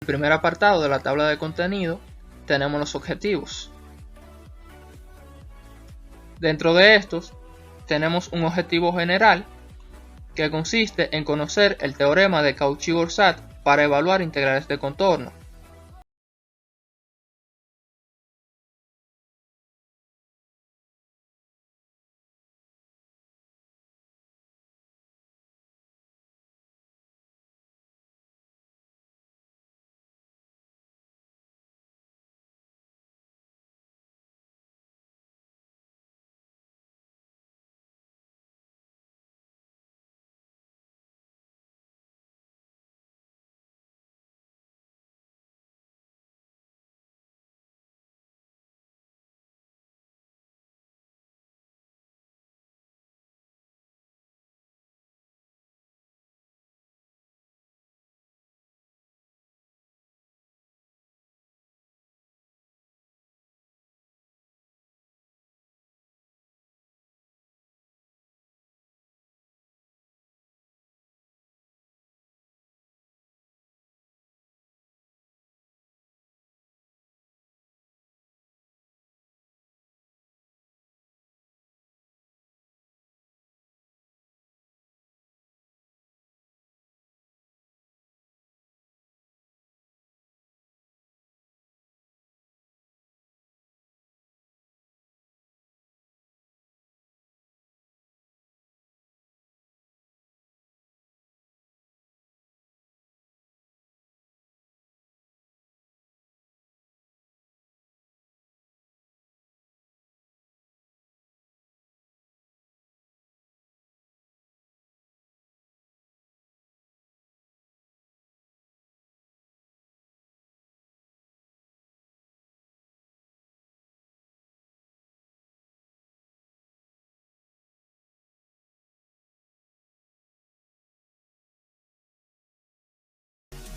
el primer apartado de la tabla de contenido tenemos los objetivos. Dentro de estos tenemos un objetivo general que consiste en conocer el teorema de Cauchy-Borssat para evaluar integrales de contorno.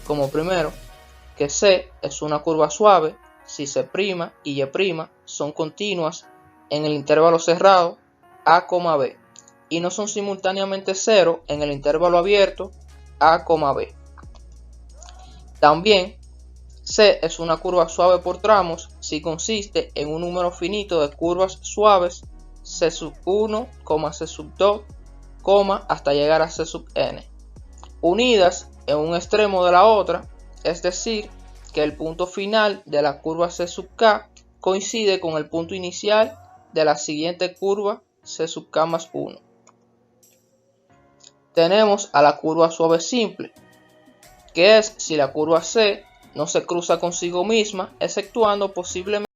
Como primero, que C es una curva suave si C' y Y' son continuas en el intervalo cerrado A, B y no son simultáneamente cero en el intervalo abierto A, B. También, C es una curva suave por tramos si consiste en un número finito de curvas suaves C1, C2, hasta llegar a Cn, unidas en un extremo de la otra, es decir, que el punto final de la curva C(k) coincide con el punto inicial de la siguiente curva C(k más 1). Tenemos a la curva suave simple, que es si la curva C no se cruza consigo misma, exceptuando posiblemente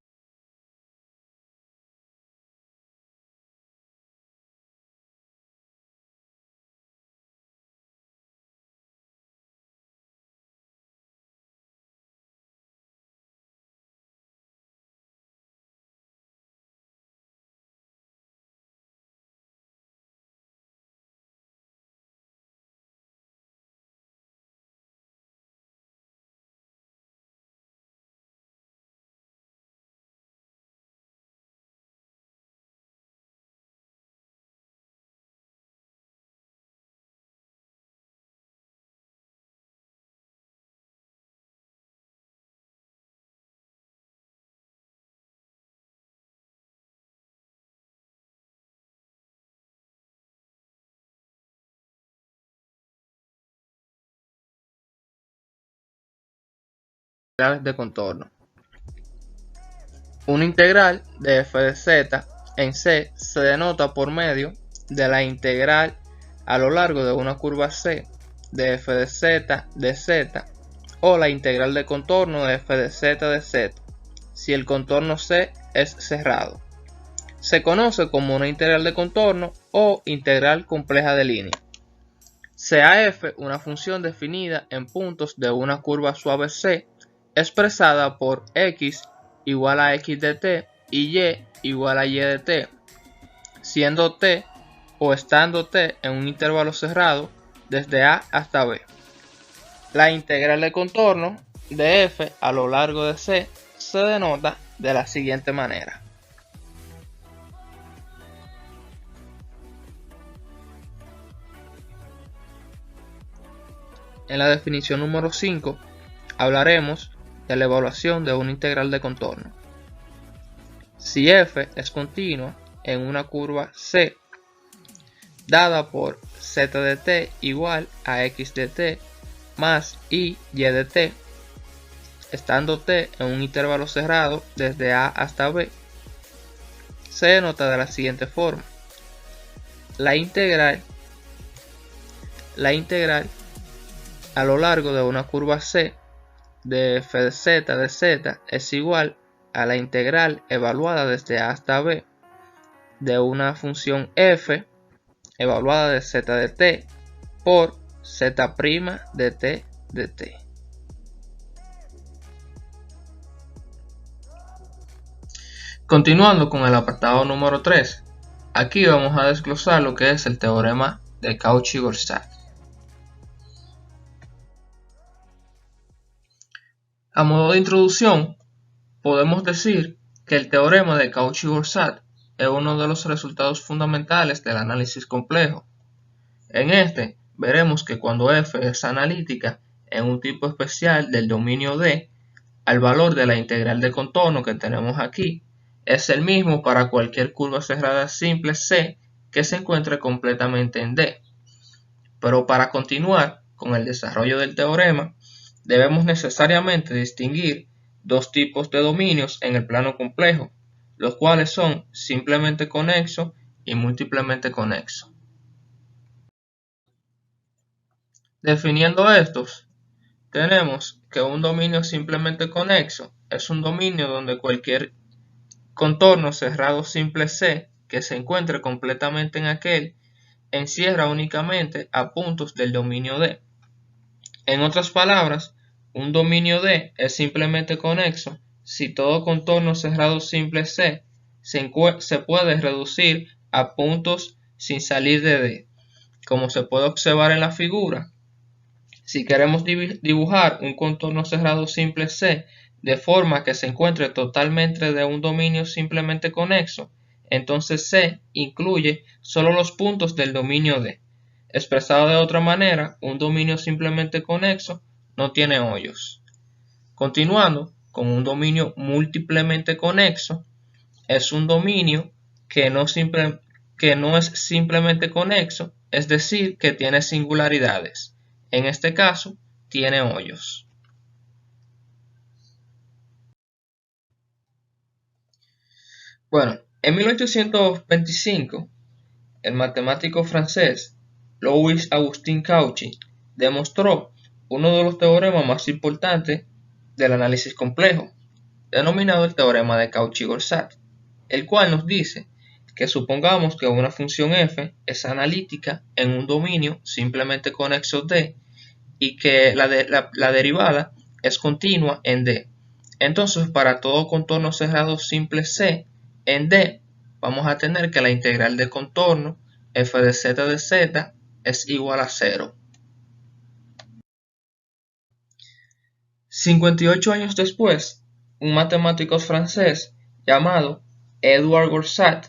integrales de contorno. Una integral de f de z en C se denota por medio de la integral a lo largo de una curva C de f de z o la integral de contorno de f de z si el contorno C es cerrado. Se conoce como una integral de contorno o integral compleja de línea. Sea f una función definida en puntos de una curva suave C expresada por x igual a x de t y y igual a y de t, siendo t o estando t en un intervalo cerrado desde A hasta B. La integral de contorno de f a lo largo de C se denota de la siguiente manera. En la definición número 5 hablaremos de la evaluación de una integral de contorno. Si f es continua en una curva C dada por z de t igual a x de t más y de t, estando t en un intervalo cerrado desde a hasta b, se denota de la siguiente forma: la integral a lo largo de una curva C de f de z es igual a la integral evaluada desde a hasta b de una función f evaluada de z de t por z' de t de t. Continuando con el apartado número 3, aquí vamos a desglosar lo que es el teorema de Cauchy-Forsat. A modo de introducción, podemos decir que el teorema de Cauchy-Forsat es uno de los resultados fundamentales del análisis complejo. En este, veremos que cuando f es analítica en un tipo especial del dominio D, el valor de la integral de contorno que tenemos aquí es el mismo para cualquier curva cerrada simple C que se encuentre completamente en D. Pero para continuar con el desarrollo del teorema, debemos necesariamente distinguir dos tipos de dominios en el plano complejo, los cuales son simplemente conexo y múltiplemente conexo. Definiendo estos, tenemos que un dominio simplemente conexo es un dominio donde cualquier contorno cerrado simple C que se encuentre completamente en aquel encierra únicamente a puntos del dominio D. En otras palabras, un dominio D es simplemente conexo si todo contorno cerrado simple C se puede reducir a puntos sin salir de D. Como se puede observar en la figura, si queremos dibujar un contorno cerrado simple C de forma que se encuentre totalmente de un dominio simplemente conexo, entonces C incluye solo los puntos del dominio D. Expresado de otra manera, un dominio simplemente conexo no tiene hoyos. Continuando con un dominio múltiplemente conexo, es un dominio que no es simplemente conexo, es decir, que tiene singularidades. En este caso, tiene hoyos. Bueno, en 1825, el matemático francés Louis-Augustin Cauchy demostró uno de los teoremas más importantes del análisis complejo, denominado el teorema de Cauchy-Forsat, el cual nos dice que supongamos que una función f es analítica en un dominio simplemente conexo D y que la derivada es continua en D. Entonces, para todo contorno cerrado simple C en D, vamos a tener que la integral de contorno f de z es igual a 0. 58 años después, un matemático francés llamado Edouard Gorsat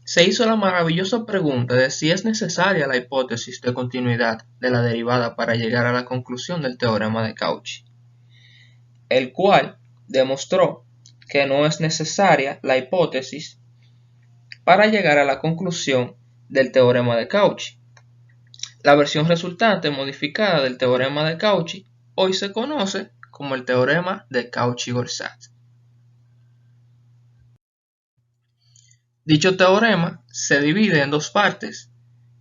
se hizo la maravillosa pregunta de si es necesaria la hipótesis de continuidad de la derivada para llegar a la conclusión del teorema de Cauchy, el cual demostró que no es necesaria la hipótesis para llegar a la conclusión del teorema de Cauchy. La versión resultante modificada del teorema de Cauchy hoy se conoce como el teorema de Cauchy-Forsat. Dicho teorema se divide en dos partes,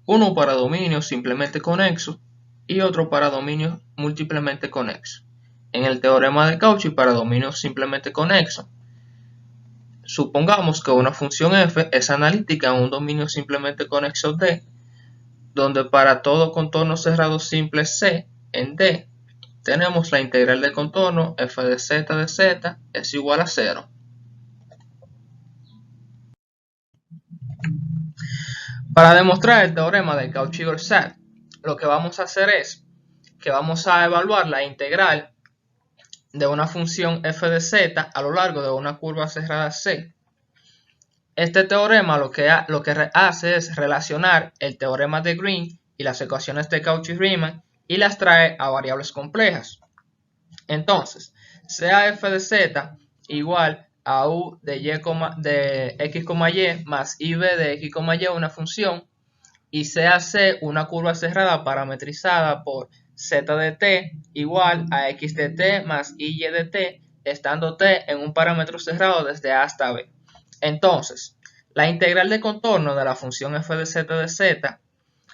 uno para dominios simplemente conexos y otro para dominios múltiplemente conexos. En el teorema de Cauchy para dominios simplemente conexos, supongamos que una función f es analítica en un dominio simplemente conexo D, donde para todo contorno cerrado simple C en D, tenemos la integral de contorno f de z es igual a 0. Para demostrar el teorema de Cauchy-Forsat, lo que vamos a hacer es que vamos a evaluar la integral de una función f de z a lo largo de una curva cerrada C. Este teorema lo que hace es relacionar el teorema de Green y las ecuaciones de Cauchy-Riemann y las trae a variables complejas. Entonces, sea f de z igual a u de, de x, y más ib de x, y una función, y sea c una curva cerrada parametrizada por z de t igual a x de t más y de t, estando t en un parámetro cerrado desde a hasta b. Entonces, la integral de contorno de la función f de z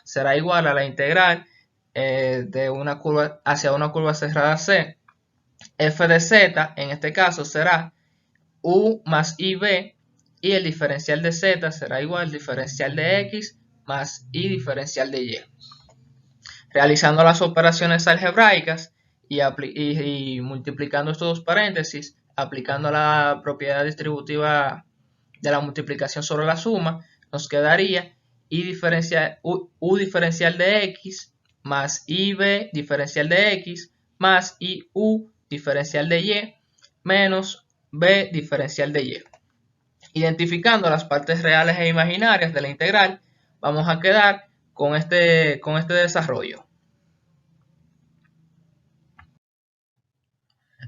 será igual a la integral de una curva hacia una curva cerrada c. F de z en este caso será u más ib, y el diferencial de z será igual al diferencial de x más y diferencial de y. Realizando las operaciones algebraicas y multiplicando estos dos paréntesis, aplicando la propiedad distributiva de la multiplicación sobre la suma, nos quedaría u diferencial de x más ib diferencial de x más iu diferencial de y menos b diferencial de y. Identificando las partes reales e imaginarias de la integral, vamos a quedar con este desarrollo.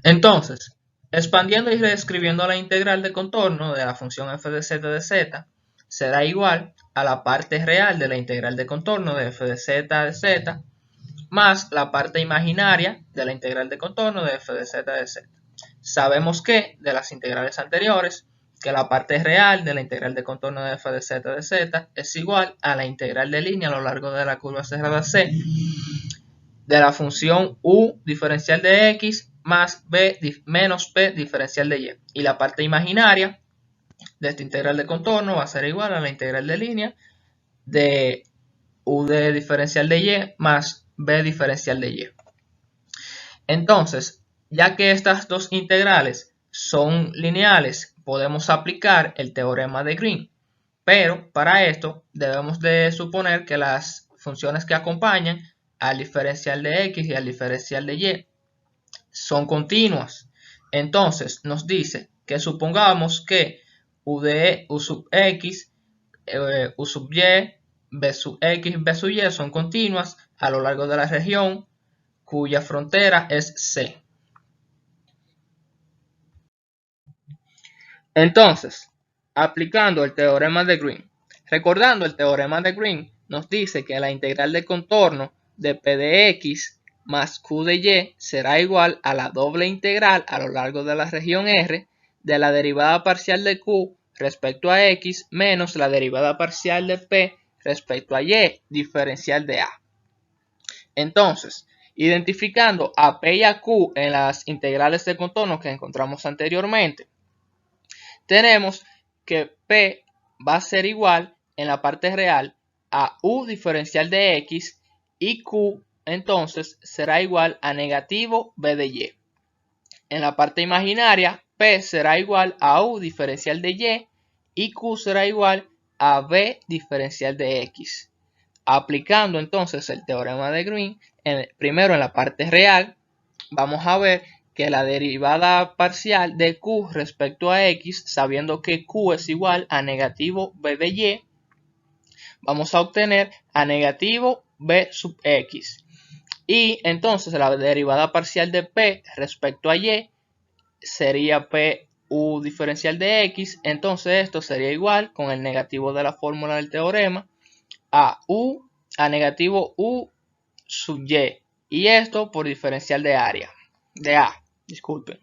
Entonces, expandiendo y reescribiendo la integral de contorno de la función f de z será igual a la parte real de la integral de contorno de f de z más la parte imaginaria de la integral de contorno de f de z. Sabemos que, de las integrales anteriores, que la parte real de la integral de contorno de f de z es igual a la integral de línea a lo largo de la curva cerrada c de la función u diferencial de x más b menos p diferencial de y. Y la parte imaginaria de esta integral de contorno va a ser igual a la integral de línea de u de diferencial de y más b diferencial de y. Entonces, ya que estas dos integrales son lineales, podemos aplicar el teorema de Green. Pero para esto debemos de suponer que las funciones que acompañan al diferencial de x y al diferencial de y son continuas. Entonces nos dice que supongamos que u sub x, u sub y, b sub x, b sub y son continuas a lo largo de la región cuya frontera es C. Entonces, aplicando el teorema de Green, recordando el teorema de Green, nos dice que la integral de contorno de p de x más q de y será igual a la doble integral a lo largo de la región R de la derivada parcial de q respecto a x menos la derivada parcial de p respecto a y diferencial de a. Entonces, identificando a p y a q en las integrales de contorno que encontramos anteriormente, tenemos que p va a ser igual en la parte real a u diferencial de x y q entonces será igual a negativo b de y. En la parte imaginaria, p será igual a u diferencial de y q será igual a b diferencial de x. Aplicando entonces el teorema de Green, primero en la parte real, vamos a ver que la derivada parcial de q respecto a x, sabiendo que q es igual a negativo b de y, vamos a obtener a negativo b sub x. Y entonces la derivada parcial de p respecto a y sería p u diferencial de x. Entonces esto sería igual con el negativo de la fórmula del teorema a negativo u sub y. Y esto por diferencial de área. De a, disculpen.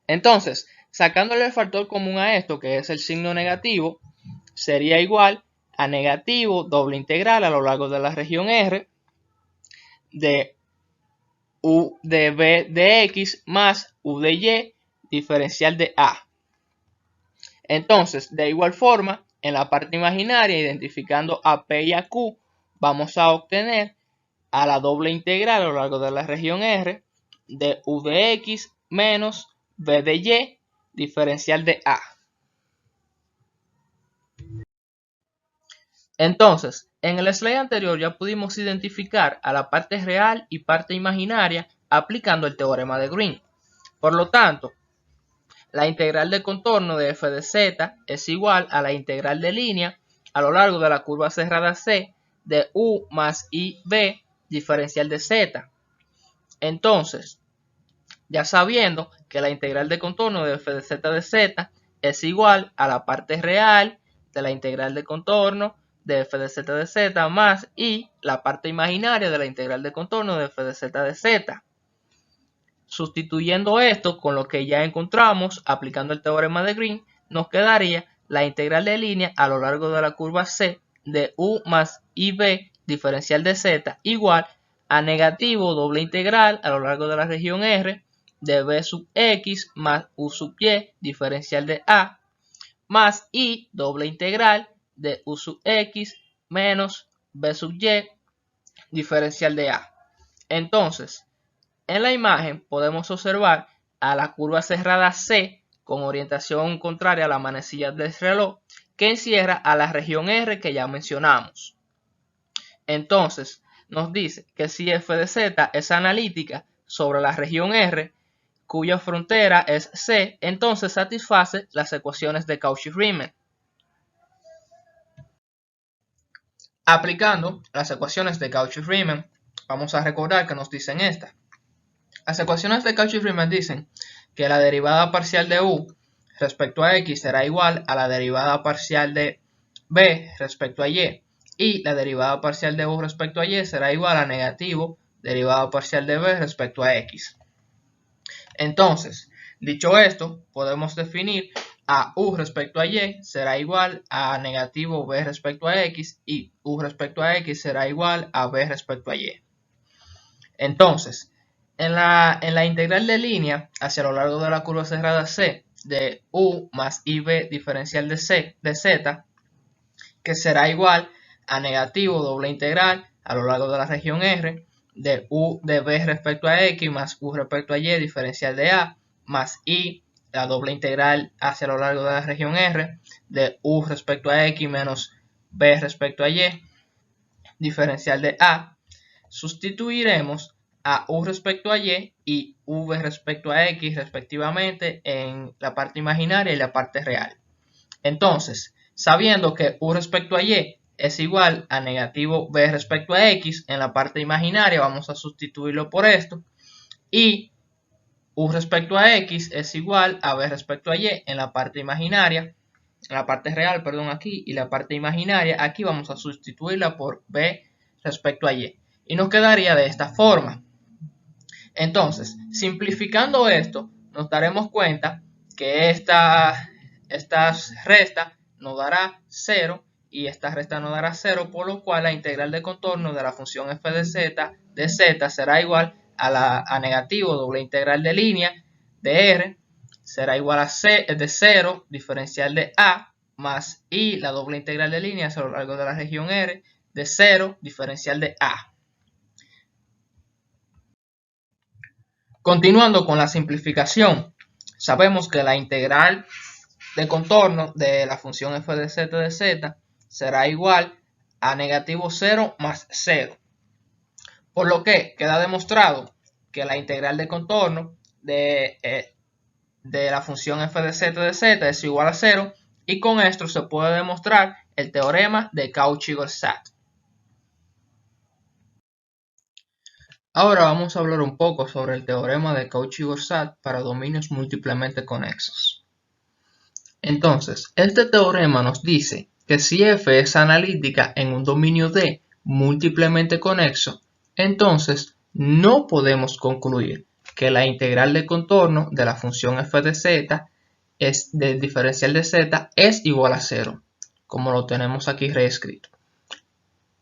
Entonces, sacándole el factor común a esto, que es el signo negativo, sería igual a negativo doble integral a lo largo de la región R de u de b de x más u de y diferencial de a. Entonces, de igual forma, en la parte imaginaria, identificando a p y a q, vamos a obtener a la doble integral a lo largo de la región R de u de x menos b de y diferencial de a. Entonces, en el slide anterior ya pudimos identificar a la parte real y parte imaginaria aplicando el teorema de Green. Por lo tanto, la integral de contorno de f de z es igual a la integral de línea a lo largo de la curva cerrada C de u más ib diferencial de z. Entonces, ya sabiendo que la integral de contorno de f de z de z es igual a la parte real de la integral de contorno de f de z de z más y la parte imaginaria de la integral de contorno de f de z de z. Sustituyendo esto con lo que ya encontramos aplicando el teorema de Green, nos quedaría la integral de línea a lo largo de la curva C de u más ib diferencial de z igual a negativo doble integral a lo largo de la región R de b sub x más u sub y diferencial de a más i doble integral de u sub x menos b sub y diferencial de a. Entonces, en la imagen podemos observar a la curva cerrada C con orientación contraria a la manecilla del reloj que encierra a la región R que ya mencionamos. Entonces, nos dice que si f de z es analítica sobre la región R, cuya frontera es C, entonces satisface las ecuaciones de Cauchy-Riemann. Aplicando las ecuaciones de Cauchy-Riemann, vamos a recordar que nos dicen estas. Las ecuaciones de Cauchy-Riemann dicen que la derivada parcial de u respecto a x será igual a la derivada parcial de b respecto a y la derivada parcial de u respecto a y será igual a negativo derivada parcial de b respecto a x. Entonces, dicho esto, podemos definir a u respecto a y será igual a negativo b respecto a x y u respecto a x será igual a b respecto a y. Entonces, en la integral de línea hacia lo largo de la curva cerrada C de u más ib diferencial de z, que será igual a negativo doble integral a lo largo de la región R de u de b respecto a x más u respecto a y diferencial de a más i la doble integral hacia lo largo de la región R de u respecto a x menos b respecto a y diferencial de a. Sustituiremos a u respecto a y v respecto a x respectivamente en la parte imaginaria y la parte real. Entonces, sabiendo que u respecto a y es igual a negativo b respecto a x en la parte imaginaria, vamos a sustituirlo por esto. Y u respecto a x es igual a b respecto a y en la parte imaginaria, en la parte real, perdón, aquí, y la parte imaginaria, aquí vamos a sustituirla por b respecto a y. Y nos quedaría de esta forma. Entonces, simplificando esto, nos daremos cuenta que esta resta nos dará 0 y esta resta nos dará 0, por lo cual la integral de contorno de la función f de z será igual a negativo doble integral de línea de r será igual a c de 0 diferencial de a más i la doble integral de línea a lo largo de la región R de 0 diferencial de a. Continuando con la simplificación, sabemos que la integral de contorno de la función f de z será igual a negativo 0 más 0. Por lo que queda demostrado que la integral de contorno de la función f de z es igual a 0 y con esto se puede demostrar el teorema de Cauchy-Gorsat. Ahora vamos a hablar un poco sobre el teorema de Cauchy-Gorsat para dominios múltiplemente conexos. Entonces, este teorema nos dice que si f es analítica en un dominio D múltiplemente conexo, entonces no podemos concluir que la integral de contorno de la función f de z del diferencial de z es igual a 0, como lo tenemos aquí reescrito,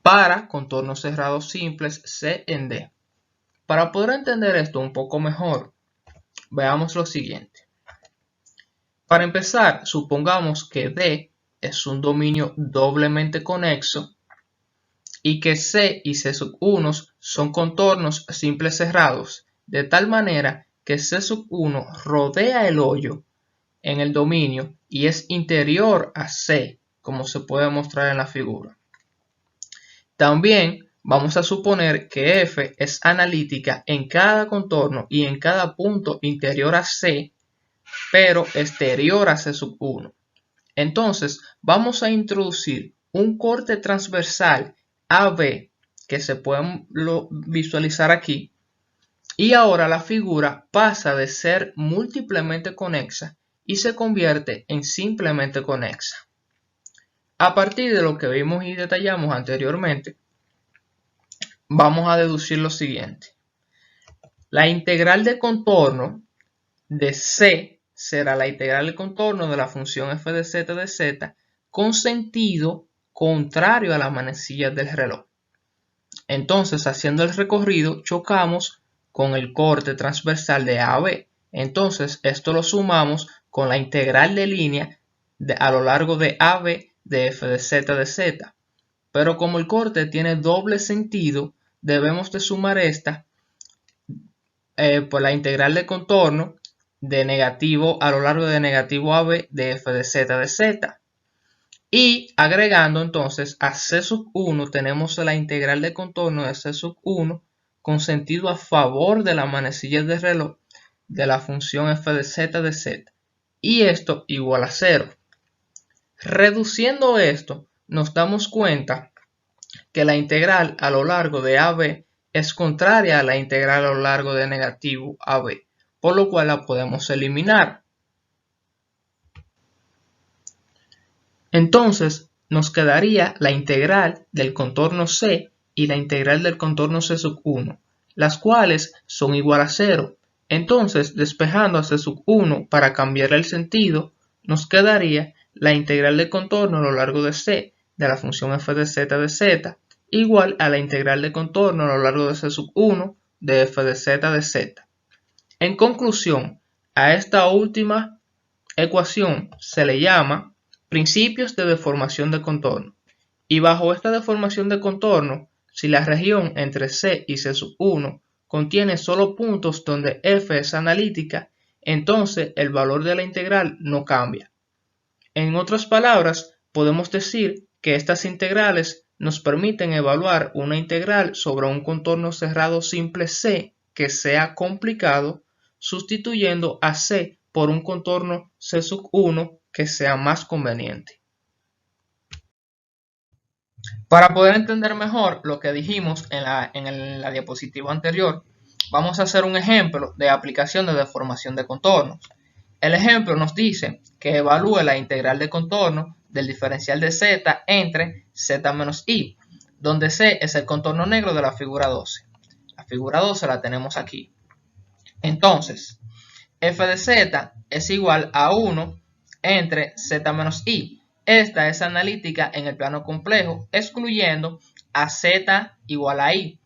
para contornos cerrados simples C en D. Para poder entender esto un poco mejor, veamos lo siguiente. Para empezar, supongamos que D es un dominio doblemente conexo y que C y C1 son contornos simples cerrados, de tal manera que C1 rodea el hoyo en el dominio y es interior a C, como se puede mostrar en la figura. También vamos a suponer que F es analítica en cada contorno y en cada punto interior a C, pero exterior a C1. Entonces vamos a introducir un corte transversal AB que se puede visualizar aquí Y ahora la figura pasa de ser múltiplemente conexa y se convierte en simplemente conexa. A partir de lo que vimos y detallamos anteriormente, vamos a deducir lo siguiente. La integral de contorno de C será la integral de contorno de la función f de z con sentido contrario a las manecillas del reloj. Entonces, haciendo el recorrido, chocamos con el corte transversal de A a B. Entonces, esto lo sumamos con la integral de línea a lo largo de AB de f de z. Pero como el corte tiene doble sentido, debemos de sumar esta por la integral de contorno de negativo a lo largo de negativo AB de f de z. Y agregando entonces a C1 tenemos la integral de contorno de C1 con sentido a favor de las manecillas de reloj de la función f de z. Y esto igual a 0. Reduciendo esto, nos damos cuenta que la integral a lo largo de AB es contraria a la integral a lo largo de negativo AB, por lo cual la podemos eliminar. Entonces nos quedaría la integral del contorno C y la integral del contorno C1, las cuales son igual a 0. Entonces, despejando a C1 para cambiar el sentido, nos quedaría la integral de contorno a lo largo de C de la función f de z igual a la integral de contorno a lo largo de C1 de f de z. En conclusión, a esta última ecuación se le llama principios de deformación de contorno. Y bajo esta deformación de contorno, si la región entre C y C1 contiene solo puntos donde f es analítica, entonces el valor de la integral no cambia. En otras palabras, podemos decir que estas integrales nos permiten evaluar una integral sobre un contorno cerrado simple C que sea complicado, sustituyendo a C por un contorno C1 que sea más conveniente. Para poder entender mejor lo que dijimos en la diapositiva anterior, vamos a hacer un ejemplo de aplicación de deformación de contornos. El ejemplo nos dice que evalúe la integral de contorno del diferencial de z entre z menos i, donde c es el contorno negro de la figura 12. La figura 12 la tenemos aquí. Entonces, f de z es igual a 1 entre z menos i. Esta es analítica en el plano complejo, excluyendo a z igual a i,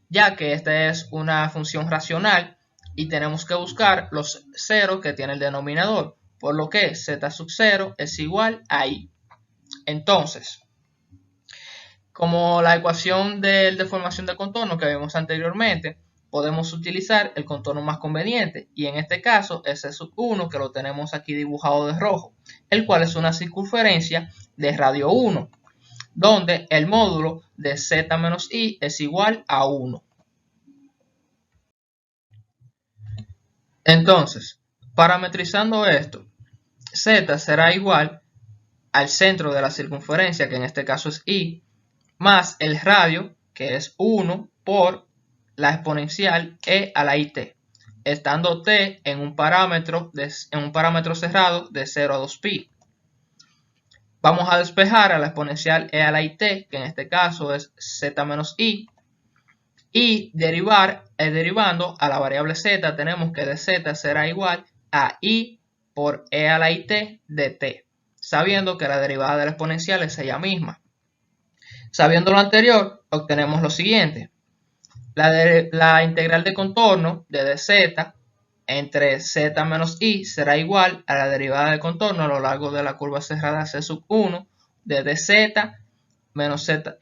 ya que esta es una función racional y tenemos que buscar los ceros que tiene el denominador, por lo que z sub 0 es igual a i. Entonces, como la ecuación de deformación de contorno que vimos anteriormente, podemos utilizar el contorno más conveniente, y en este caso es C1, que lo tenemos aquí dibujado de rojo, el cual es una circunferencia de radio 1, donde el módulo de z menos i es igual a 1. Entonces, parametrizando esto, z será igual al centro de la circunferencia, que en este caso es i, más el radio, que es 1, por la exponencial e a la it, estando t en un parámetro cerrado de 0 a 2pi. Vamos a despejar a la exponencial e a la it, que en este caso es z menos i, y derivando a la variable z, tenemos que de z será igual a i por e a la it de t, sabiendo que la derivada de la exponencial es ella misma. Sabiendo lo anterior, obtenemos lo siguiente. La integral de contorno de dz entre z menos i será igual a la derivada de contorno a lo largo de la curva cerrada C1 de dz menos z,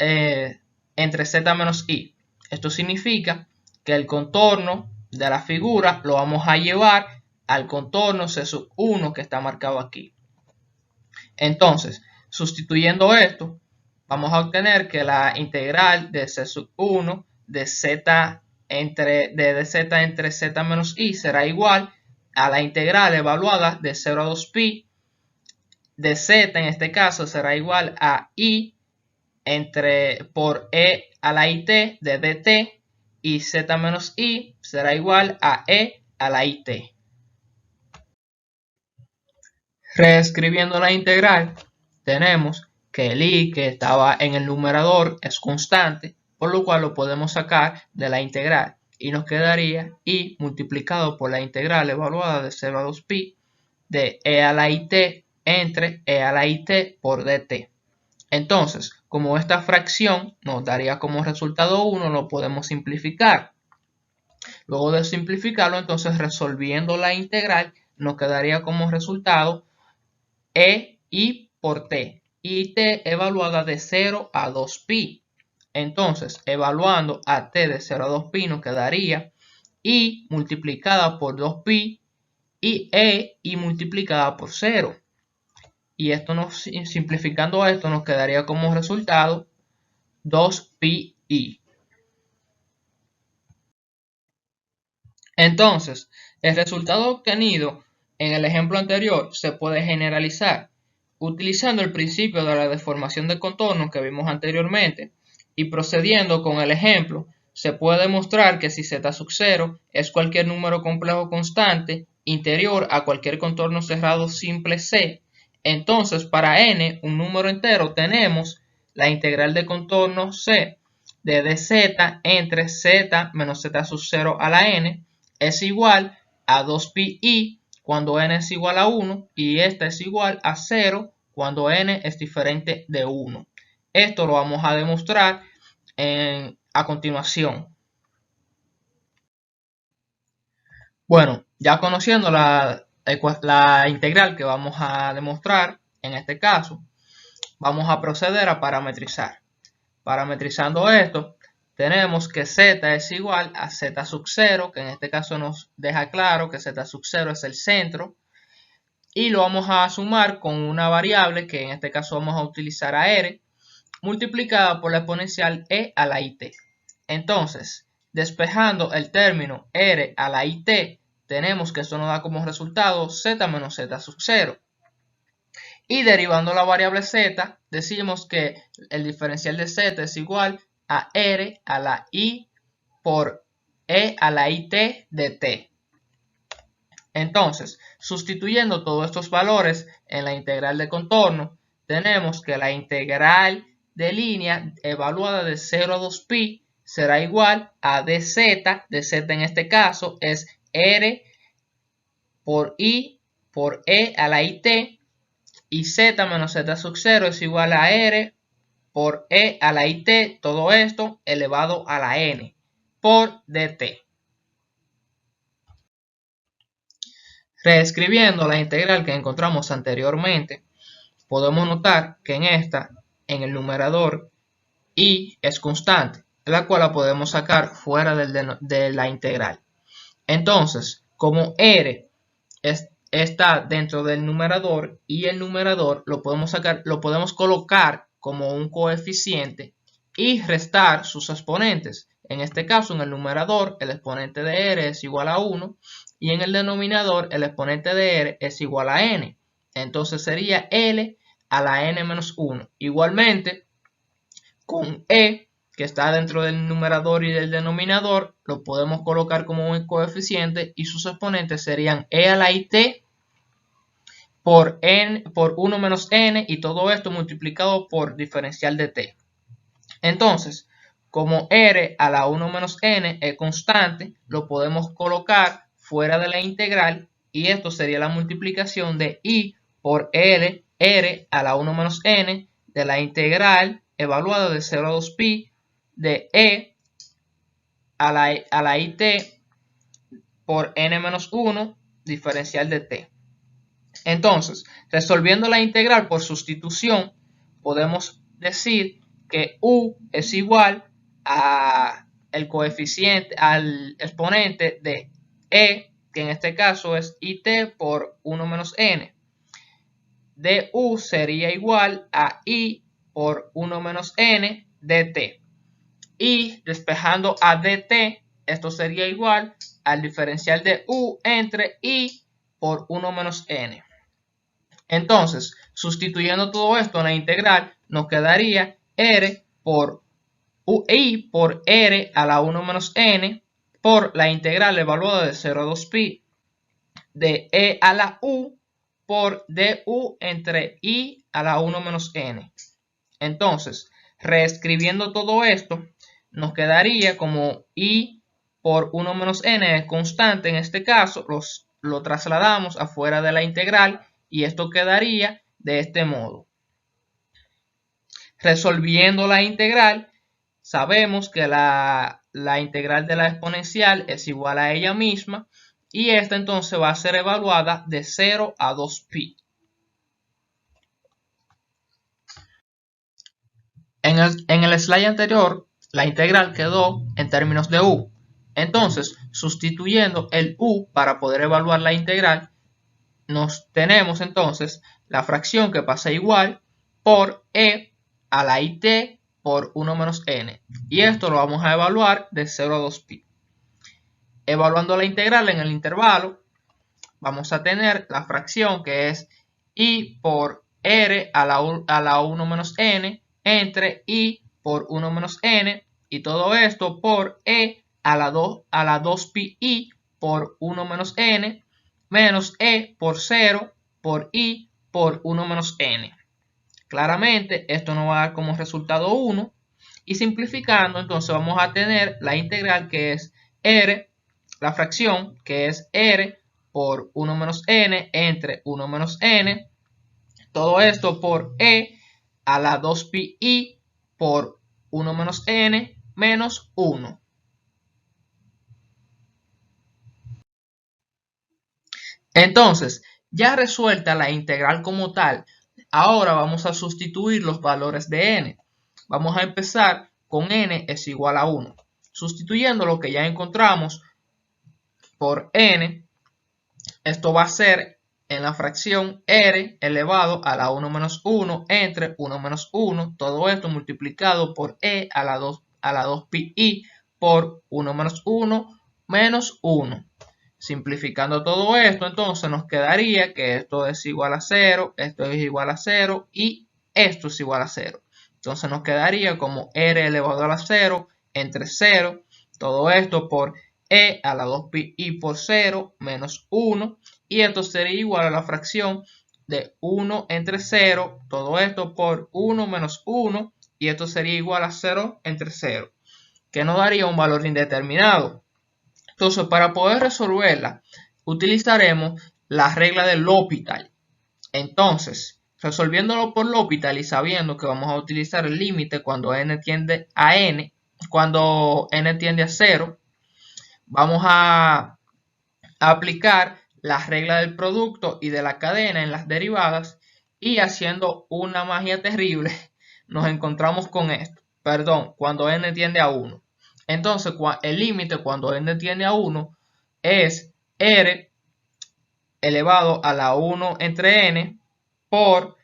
entre z menos i. Esto significa que el contorno de la figura lo vamos a llevar al contorno C1 que está marcado aquí. Entonces, sustituyendo esto, vamos a obtener que la integral de C1 de z entre z menos i será igual a la integral evaluada de 0 a 2pi de z, en este caso será igual a i por e a la it de dt, y z menos i será igual a e a la it. Reescribiendo la integral, tenemos que el i que estaba en el numerador es constante, por lo cual lo podemos sacar de la integral y nos quedaría i multiplicado por la integral evaluada de 0 a 2pi de e a la it entre e a la it por dt. Entonces, como esta fracción nos daría como resultado 1, lo podemos simplificar. Luego de simplificarlo, entonces resolviendo la integral, nos quedaría como resultado i por t, y t evaluada de 0 a 2pi. Entonces, evaluando a t de 0 a 2pi, nos quedaría i multiplicada por 2pi y i multiplicada por 0. Y simplificando esto nos quedaría como resultado 2pi. Entonces, el resultado obtenido en el ejemplo anterior se puede generalizar utilizando el principio de la deformación de contorno que vimos anteriormente y procediendo con el ejemplo. Se puede demostrar que si z sub 0 es cualquier número complejo constante interior a cualquier contorno cerrado simple C, entonces para n, un número entero, tenemos la integral de contorno C de dz entre z menos z sub 0 a la n es igual a 2pi cuando n es igual a 1 y esta es igual a 0 cuando n es diferente de 1. Esto lo vamos a demostrar a continuación. Bueno, ya conociendo la integral que vamos a demostrar en este caso, vamos a proceder a parametrizar. Parametrizando esto, tenemos que z es igual a z sub 0, que en este caso nos deja claro que z sub 0 es el centro, y lo vamos a sumar con una variable que en este caso vamos a utilizar a r, multiplicada por la exponencial e a la it. Entonces, despejando el término r a la it, tenemos que esto nos da como resultado z menos z sub 0. Y derivando la variable z, decimos que el diferencial de z es igual a r a la i por e a la it de t. Entonces, sustituyendo todos estos valores en la integral de contorno, tenemos que la integral de línea evaluada de 0 a 2pi será igual a dz en este caso es r por i por e a la it, y z menos z sub 0 es igual a r por e a la it, todo esto elevado a la n por dt. Reescribiendo la integral que encontramos anteriormente, podemos notar que en el numerador, i es constante, la cual la podemos sacar fuera de la integral. Entonces, como r está dentro del numerador y el numerador lo podemos colocar como un coeficiente y restar sus exponentes. En este caso, en el numerador, el exponente de r es igual a 1 y en el denominador, el exponente de r es igual a n. Entonces sería l a la n menos 1. Igualmente, con e, que está dentro del numerador y del denominador, lo podemos colocar como un coeficiente y sus exponentes serían e a la it por 1 menos n y todo esto multiplicado por diferencial de t. Entonces, como r a la 1 menos n es constante, lo podemos colocar fuera de la integral y esto sería la multiplicación de i por r a la 1 menos n de la integral evaluada de 0 a 2pi de e a la it por n menos 1 diferencial de t. Entonces, resolviendo la integral por sustitución, podemos decir que u es igual al exponente de e, que en este caso es it por 1 menos n. Du sería igual a i por 1 menos n dt. Y despejando a dt, esto sería igual al diferencial de u entre i por 1 menos n. Entonces, sustituyendo todo esto en la integral, nos quedaría r por I por R a la 1 menos n por la integral evaluada de 0 a 2pi de E a la U por du entre I a la 1 menos n. Entonces, reescribiendo todo esto, nos quedaría como I por 1 menos n es constante en este caso, lo trasladamos afuera de la integral y esto quedaría de este modo. Resolviendo la integral, sabemos que la integral de la exponencial es igual a ella misma y esta entonces va a ser evaluada de 0 a 2pi. En el slide anterior, la integral quedó en términos de u. Entonces, sustituyendo el u para poder evaluar la integral, tenemos entonces la fracción que pasa igual por e a la it por 1 menos n. Y esto lo vamos a evaluar de 0 a 2pi. Evaluando la integral en el intervalo, vamos a tener la fracción que es i por r a la 1 menos n entre i por 1 menos n y todo esto por e a la 2pi i por 1 menos n menos e por 0 por i por 1 menos n. Claramente esto nos va a dar como resultado 1 y simplificando entonces vamos a tener la integral que es r, la fracción que es r por 1 menos n entre 1 menos n, todo esto por e a la 2pi i por 1 menos n menos 1. Entonces, ya resuelta la integral como tal, ahora vamos a sustituir los valores de n. Vamos a empezar con n es igual a 1. Sustituyendo lo que ya encontramos por n, esto va a ser en la fracción r elevado a la 1 menos 1 entre 1 menos 1, todo esto multiplicado por e a la 2pi i por 1 menos 1 menos 1. Simplificando todo esto, entonces nos quedaría que esto es igual a 0, esto es igual a 0 y esto es igual a 0. Entonces nos quedaría como r elevado a la 0 entre 0, todo esto por e a la 2pi i por 0 menos 1 y esto sería igual a la fracción de 1 entre 0, todo esto por 1 menos 1 y esto sería igual a 0 entre 0, que nos daría un valor indeterminado. Entonces, para poder resolverla, utilizaremos la regla del L'Hopital. Entonces, resolviéndolo por L'Hopital y sabiendo que vamos a utilizar el límite cuando n tiende a n, cuando n tiende a 0, vamos a aplicar la regla del producto y de la cadena en las derivadas y haciendo una magia terrible nos encontramos con esto. Perdón, cuando n tiende a 1. Entonces, el límite cuando n tiende a 1 es r elevado a la 1 entre n por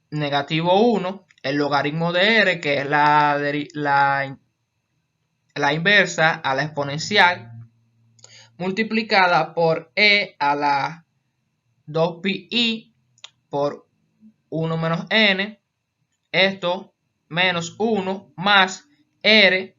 negativo 1, el logaritmo de r, que es la inversa a la exponencial, multiplicada por e a la 2pi i por 1 menos n, esto menos 1 más r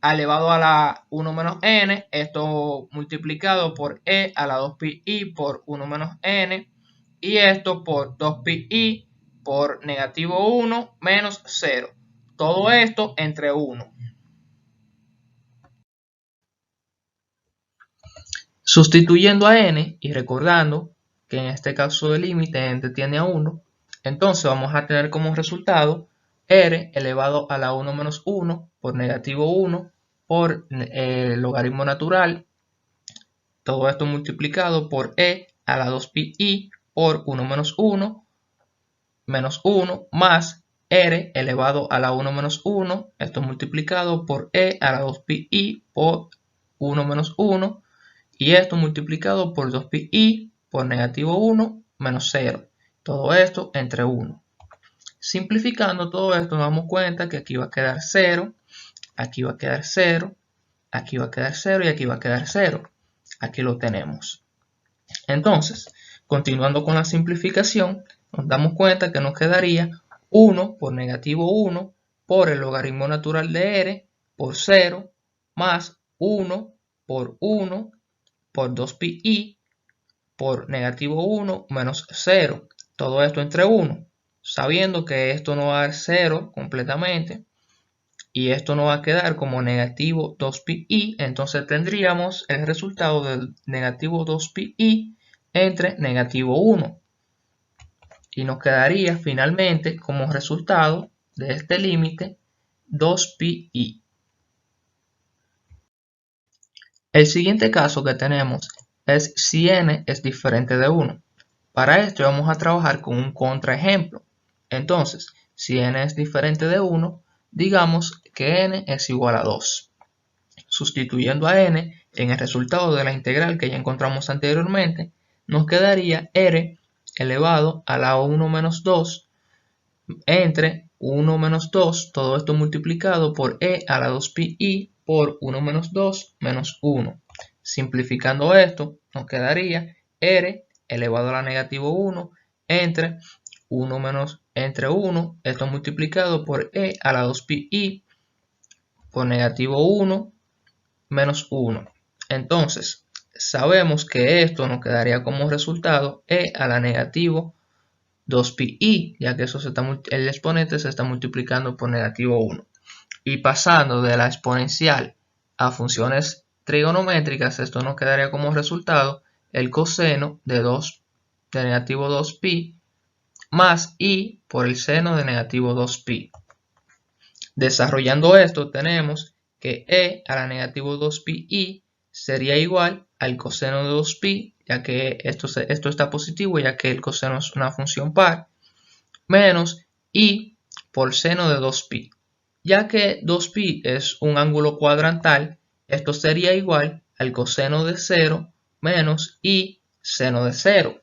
elevado a la 1 menos n, esto multiplicado por e a la 2pi i por 1 menos n, y esto por 2pi i por negativo 1 menos 0. Todo esto entre 1. Sustituyendo a n y recordando que en este caso del límite n tiende a 1, entonces vamos a tener como resultado r elevado a la 1 menos 1 por negativo 1 por el logaritmo natural, todo esto multiplicado por e a la 2pi i por 1 menos 1 menos 1 más r elevado a la 1 menos 1, esto multiplicado por e a la 2pi i por 1 menos 1 y esto multiplicado por 2pi i por negativo 1 menos 0, todo esto entre 1. Simplificando todo esto nos damos cuenta que aquí va a quedar 0, aquí va a quedar 0, aquí va a quedar 0 y aquí va a quedar 0. Aquí lo tenemos. Entonces, continuando con la simplificación, nos damos cuenta que nos quedaría 1 por negativo 1 por el logaritmo natural de r por 0 más 1 por 1 por 2pi por negativo 1 menos 0. Todo esto entre 1, sabiendo que esto no va a dar 0 completamente y esto no va a quedar como negativo 2pi, entonces tendríamos el resultado del negativo 2pi entre negativo 1 y nos quedaría finalmente como resultado de este límite 2pi. El siguiente caso que tenemos es si n es diferente de 1. Para esto vamos a trabajar con un contraejemplo. Entonces, si n es diferente de 1, digamos que n es igual a 2. Sustituyendo a n en el resultado de la integral que ya encontramos anteriormente, nos quedaría r elevado a la 1 menos 2 entre 1 menos 2, todo esto multiplicado por e a la 2pi por 1 menos 2 menos 1. Simplificando esto, nos quedaría r elevado a la negativo 1 entre 1, esto multiplicado por e a la 2pi por negativo 1 menos 1. Entonces, sabemos que esto nos quedaría como resultado e a la negativo 2pi, ya que el exponente se está multiplicando por negativo 1. Y pasando de la exponencial a funciones trigonométricas, esto nos quedaría como resultado el coseno de negativo 2pi más i por el seno de negativo 2pi. Desarrollando esto, tenemos que e a la negativo 2pi sería igual al coseno de 2pi, ya que esto está positivo, ya que el coseno es una función par, menos i por seno de 2pi. Ya que 2pi es un ángulo cuadrantal, esto sería igual al coseno de 0 menos i seno de 0.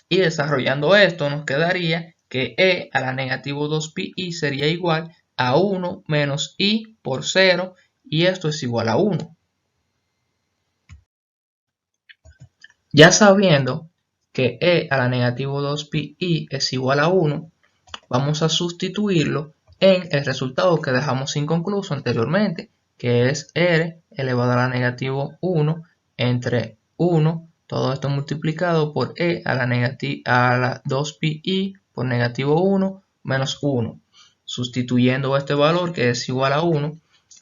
Y desarrollando esto nos quedaría que e a la negativo 2pi sería igual a 1 menos i por 0 y esto es igual a 1. Ya sabiendo que e a la negativo 2pi es igual a 1, vamos a sustituirlo en el resultado que dejamos inconcluso anteriormente, que es r elevado a la negativo 1 entre 1, todo esto multiplicado por e a la 2pi por negativo 1 menos 1. Sustituyendo este valor que es igual a 1,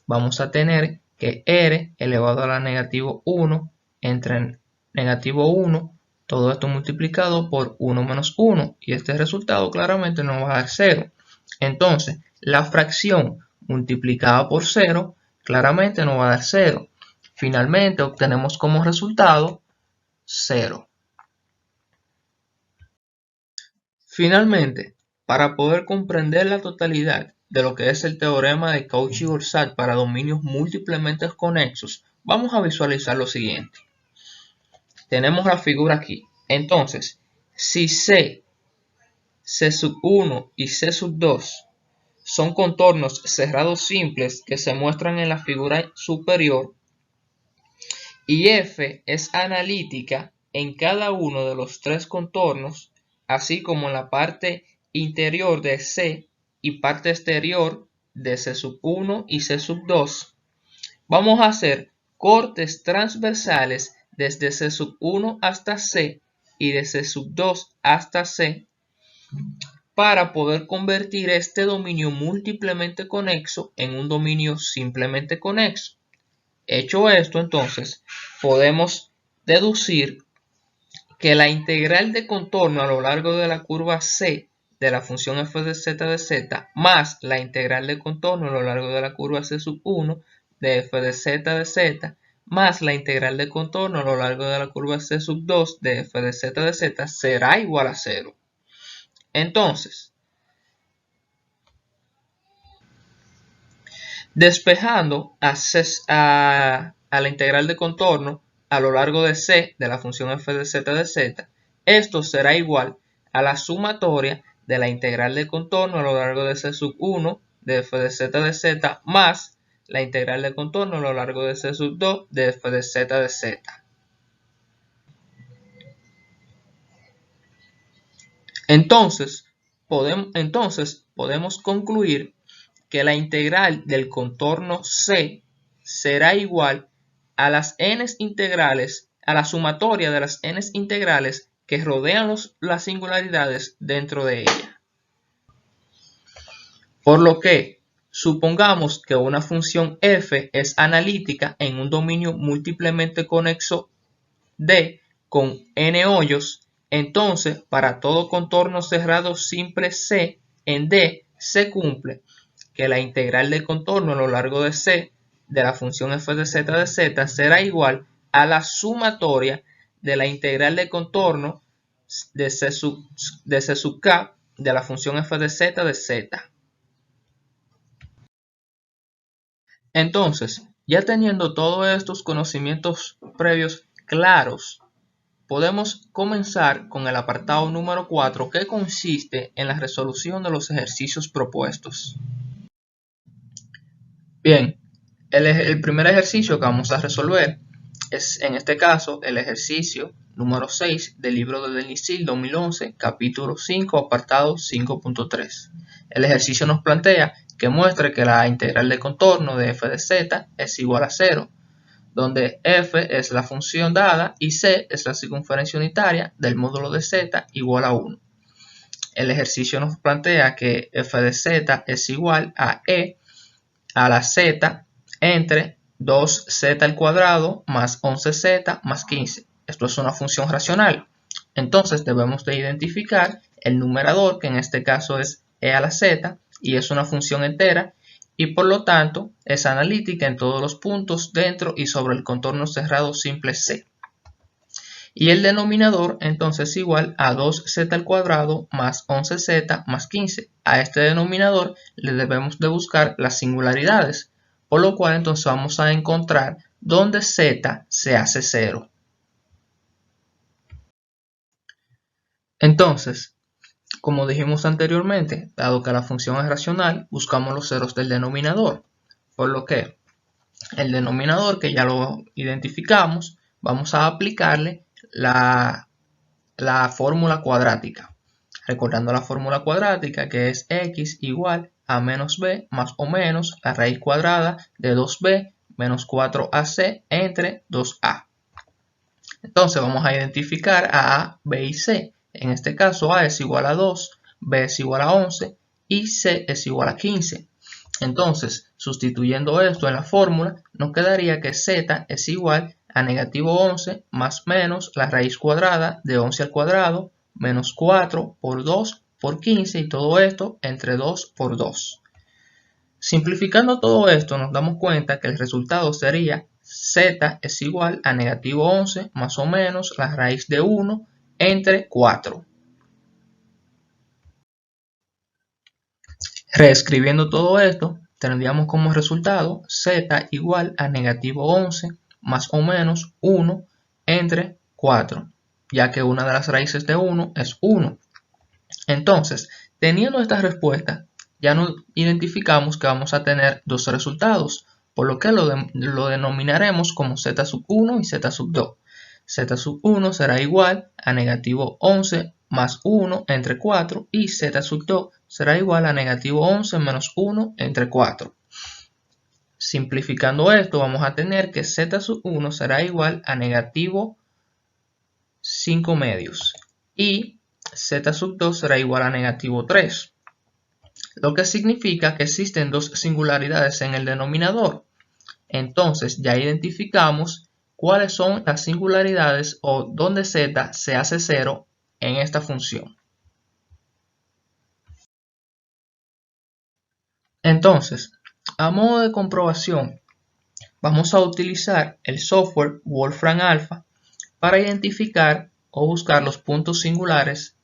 vamos a tener que r elevado a la negativo 1 entre negativo 1, todo esto multiplicado por 1 menos 1 y este resultado claramente nos va a dar 0. Entonces, la fracción multiplicada por 0 claramente nos va a dar 0. Finalmente obtenemos como resultado 0. Finalmente, para poder comprender la totalidad de lo que es el teorema de Cauchy-Forsat para dominios múltiplemente conexos, vamos a visualizar lo siguiente. Tenemos la figura aquí. Entonces, si C1 y C2 son contornos cerrados simples que se muestran en la figura superior y F es analítica en cada uno de los tres contornos, así como en la parte interior de C y parte exterior de C1 y C2, vamos a hacer cortes transversales desde C1 hasta C y de C2 hasta C para poder convertir este dominio múltiplemente conexo en un dominio simplemente conexo. Hecho esto, entonces, podemos deducir que la integral de contorno a lo largo de la curva C de la función f de z más la integral de contorno a lo largo de la curva C1 de f de z más la integral de contorno a lo largo de la curva C2 de f de z será igual a 0. Entonces, despejando a la integral de contorno a lo largo de C de la función f de z, esto será igual a la sumatoria de la integral de contorno a lo largo de C1 de f de z más la integral de contorno a lo largo de C2 de f de z. Entonces podemos concluir que la integral del contorno C será igual a las n integrales, a la sumatoria de las n integrales que rodean las singularidades dentro de ella. Por lo que, supongamos que una función f es analítica en un dominio múltiplemente conexo D con n hoyos, entonces para todo contorno cerrado simple C en D se cumple que la integral del contorno a lo largo de C de la función f de z será igual a la sumatoria de la integral de contorno de C sub k de la función f de z. Entonces, ya teniendo todos estos conocimientos previos claros, podemos comenzar con el apartado número 4, que consiste en la resolución de los ejercicios propuestos. Bien, el primer ejercicio que vamos a resolver es, en este caso, el ejercicio número 6 del libro de Denisile 2011, capítulo 5, apartado 5.3. El ejercicio nos plantea que muestre que la integral de contorno de f de z es igual a 0, donde f es la función dada y c es la circunferencia unitaria del módulo de z igual a 1. El ejercicio nos plantea que f de z es igual a e a la z entre 2z al cuadrado más 11z más 15. Esto es una función racional. Entonces debemos de identificar el numerador, que en este caso es e a la z, y es una función entera, y por lo tanto es analítica en todos los puntos dentro y sobre el contorno cerrado simple C. Y el denominador entonces es igual a 2z al cuadrado más 11z más 15. A este denominador le debemos de buscar las singularidades, por lo cual entonces vamos a encontrar donde z se hace 0. Entonces, como dijimos anteriormente, dado que la función es racional, buscamos los ceros del denominador, por lo que el denominador, que ya lo identificamos, vamos a aplicarle la fórmula cuadrática. Recordando la fórmula cuadrática, que es x igual a menos b más o menos la raíz cuadrada de 2b menos 4ac entre 2a. Entonces vamos a identificar a, b y c. En este caso a es igual a 2, b es igual a 11 y c es igual a 15. Entonces, sustituyendo esto en la fórmula, nos quedaría que z es igual a negativo 11 más menos la raíz cuadrada de 11 al cuadrado menos 4 por 2 por 15, y todo esto entre 2 por 2. Simplificando todo esto, nos damos cuenta que el resultado sería z es igual a negativo 11 más o menos la raíz de 1 entre 4. Reescribiendo todo esto, tendríamos como resultado z igual a negativo 11 más o menos 1 entre 4, ya que una de las raíces de 1 es 1. Entonces, teniendo esta respuesta, ya nos identificamos que vamos a tener dos resultados, por lo que lo denominaremos como z sub 1 y z sub 2. Z sub 1 será igual a negativo 11 más 1 entre 4 y z sub 2 será igual a negativo 11 menos 1 entre 4. Simplificando esto, vamos a tener que z sub 1 será igual a negativo 5 medios y z sub 2 será igual a negativo 3, lo que significa que existen dos singularidades en el denominador. Entonces ya identificamos cuáles son las singularidades o donde z se hace 0 en esta función. Entonces, a modo de comprobación, vamos a utilizar el software Wolfram Alpha para identificar o buscar los puntos singulares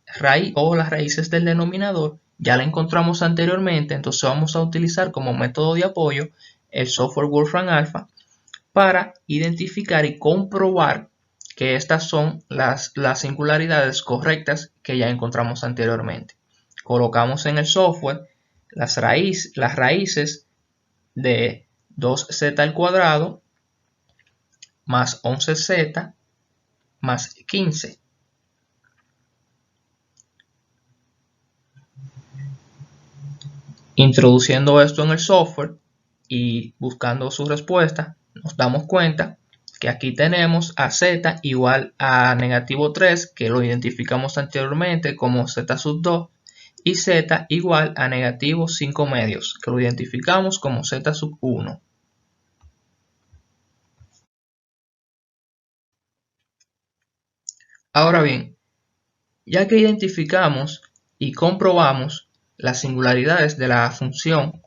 o las raíces del denominador. Ya la encontramos anteriormente, entonces vamos a utilizar como método de apoyo el software Wolfram Alpha para identificar y comprobar que estas son las singularidades correctas que ya encontramos anteriormente. Colocamos en el software las raíces de 2z al cuadrado más 11z más 15. Introduciendo esto en el software y buscando su respuesta, nos damos cuenta que aquí tenemos a z igual a negativo 3, que lo identificamos anteriormente como z sub 2, y z igual a negativo 5 medios, que lo identificamos como z sub 1. Ahora bien, ya que identificamos y comprobamos las singularidades de la función,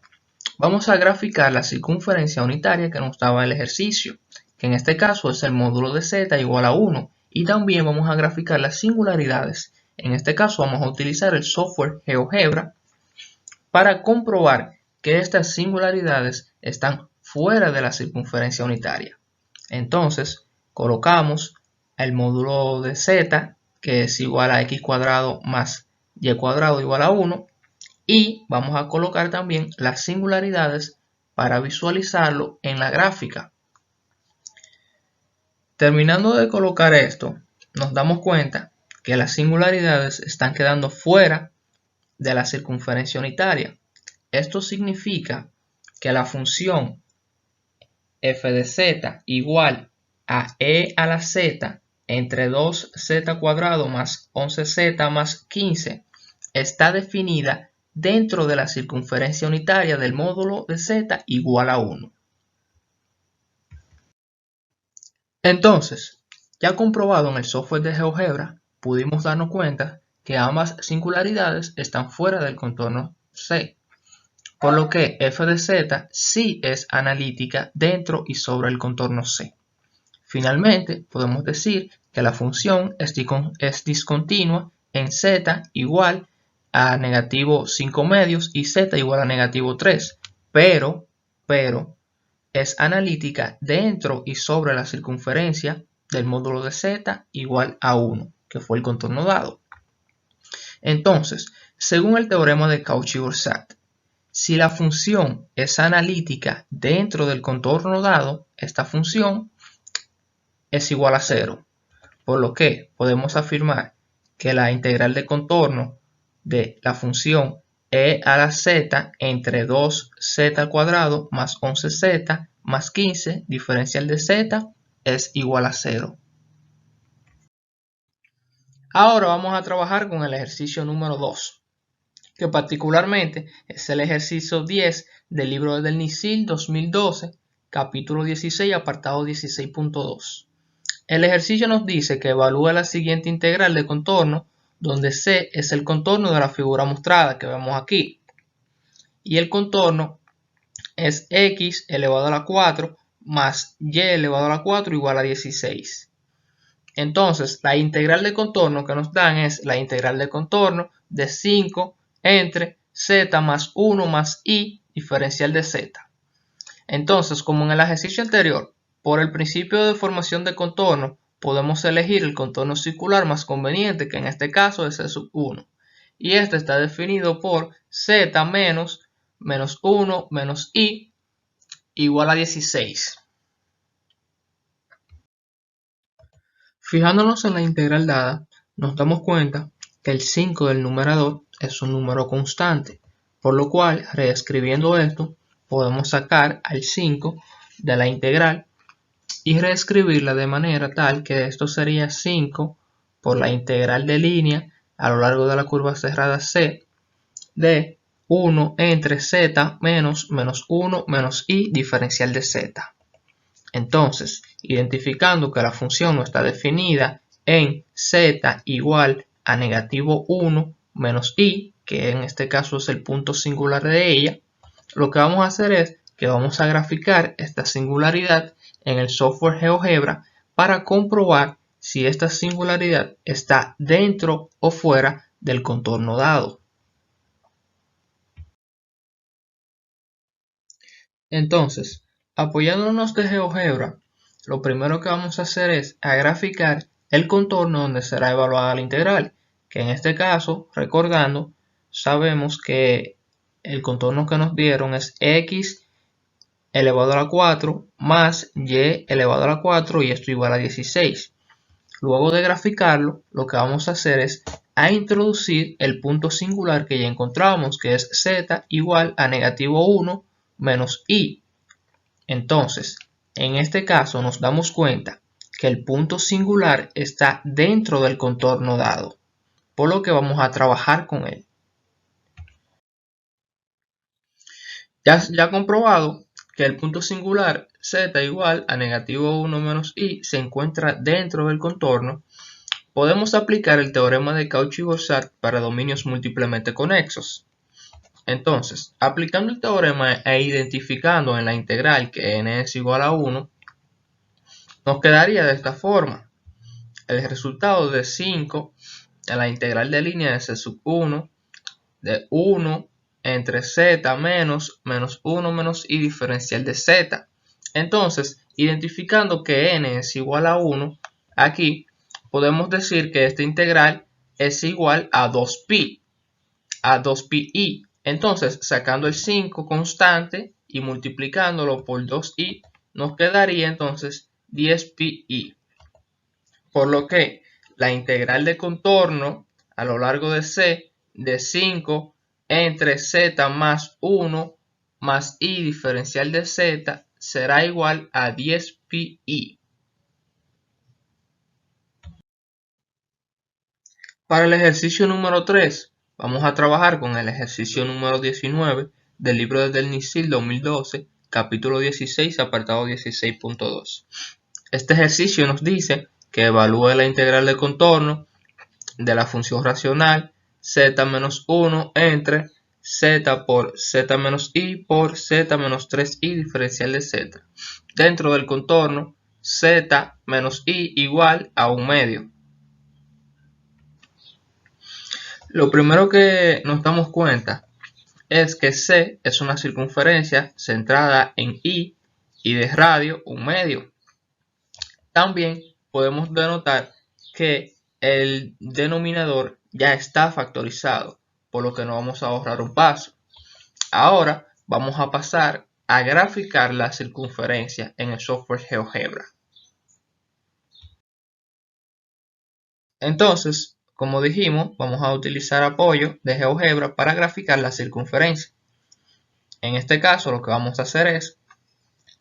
vamos a graficar la circunferencia unitaria que nos daba el ejercicio, que en este caso es el módulo de z igual a 1, y también vamos a graficar las singularidades. En este caso vamos a utilizar el software GeoGebra para comprobar que estas singularidades están fuera de la circunferencia unitaria. Entonces colocamos el módulo de z, que es igual a x cuadrado más y cuadrado igual a 1, y vamos a colocar también las singularidades para visualizarlo en la gráfica. Terminando de colocar esto, nos damos cuenta que las singularidades están quedando fuera de la circunferencia unitaria. Esto significa que la función f de z igual a e a la z entre 2z cuadrado más 11z más 15 está definida dentro de la circunferencia unitaria del módulo de z igual a 1. Entonces, ya comprobado en el software de GeoGebra, pudimos darnos cuenta que ambas singularidades están fuera del contorno C, por lo que f de z sí es analítica dentro y sobre el contorno C. Finalmente, podemos decir que la función es discontinua en z igual a negativo 5 medios y z igual a negativo 3, pero es analítica dentro y sobre la circunferencia del módulo de z igual a 1, que fue el contorno dado. Entonces, según el teorema de Cauchy-Borsat, si la función es analítica dentro del contorno dado, esta función es igual a 0, por lo que podemos afirmar que la integral de contorno de la función e a la z entre 2z al cuadrado más 11z más 15 diferencial de z es igual a 0. Ahora vamos a trabajar con el ejercicio número 2, que particularmente es el ejercicio 10 del libro del NICIL 2012, capítulo 16, apartado 16.2. El ejercicio nos dice que evalúa la siguiente integral de contorno, donde C es el contorno de la figura mostrada que vemos aquí, y el contorno es x elevado a la 4 más y elevado a la 4 igual a 16. Entonces, la integral de contorno que nos dan es la integral de contorno de 5 entre z más 1 más i diferencial de z. Entonces, como en el ejercicio anterior, por el principio de formación de contorno, podemos elegir el contorno circular más conveniente, que en este caso es C sub 1. Y este está definido por z menos 1 menos i igual a 16. Fijándonos en la integral dada, nos damos cuenta que el 5 del numerador es un número constante, por lo cual, reescribiendo esto, podemos sacar al 5 de la integral y reescribirla de manera tal que esto sería 5 por la integral de línea a lo largo de la curva cerrada C de 1 entre z menos 1 menos i diferencial de z. Entonces, identificando que la función no está definida en z igual a negativo 1 menos i, que en este caso es el punto singular de ella, lo que vamos a hacer es que vamos a graficar esta singularidad en el software GeoGebra para comprobar si esta singularidad está dentro o fuera del contorno dado. Entonces, apoyándonos de GeoGebra, lo primero que vamos a hacer es graficar el contorno donde será evaluada la integral, que en este caso, recordando, sabemos que el contorno que nos dieron es x elevado a la 4 más y elevado a la 4 y esto igual a 16. Luego de graficarlo, lo que vamos a hacer es a introducir el punto singular que ya encontramos, que es z igual a -1 menos i. Entonces, en este caso nos damos cuenta que el punto singular está dentro del contorno dado, por lo que vamos a trabajar con él. Ya comprobado que el punto singular z igual a -1 menos i se encuentra dentro del contorno, podemos aplicar el teorema de Cauchy-Borssart para dominios múltiplemente conexos. Entonces, aplicando el teorema e identificando en la integral que n es igual a 1, nos quedaría de esta forma. El resultado de 5 en la integral de línea de c sub 1 de 1 entre z menos 1 menos i diferencial de z. Entonces, identificando que n es igual a 1, aquí podemos decir que esta integral es igual a 2pi, i. Entonces, sacando el 5 constante y multiplicándolo por 2i, nos quedaría entonces 10pi. Por lo que la integral de contorno a lo largo de C de 5 entre z más 1 más i diferencial de z será igual a 10pi. Para el ejercicio número 3, vamos a trabajar con el ejercicio número 19 del libro de Delnisil 2012, capítulo 16, apartado 16.2. Este ejercicio nos dice que evalúe la integral de contorno de la función racional z menos 1 entre z por z menos i por z menos 3i diferencial de z dentro del contorno z menos i igual a 1 medio. Lo primero que nos damos cuenta es que C es una circunferencia centrada en I y de radio 1 medio. También podemos denotar que el denominador ya está factorizado, por lo que no vamos a ahorrar un paso. Ahora vamos a pasar a graficar la circunferencia en el software GeoGebra. Entonces, como dijimos, vamos a utilizar apoyo de GeoGebra para graficar la circunferencia. En este caso, lo que vamos a hacer es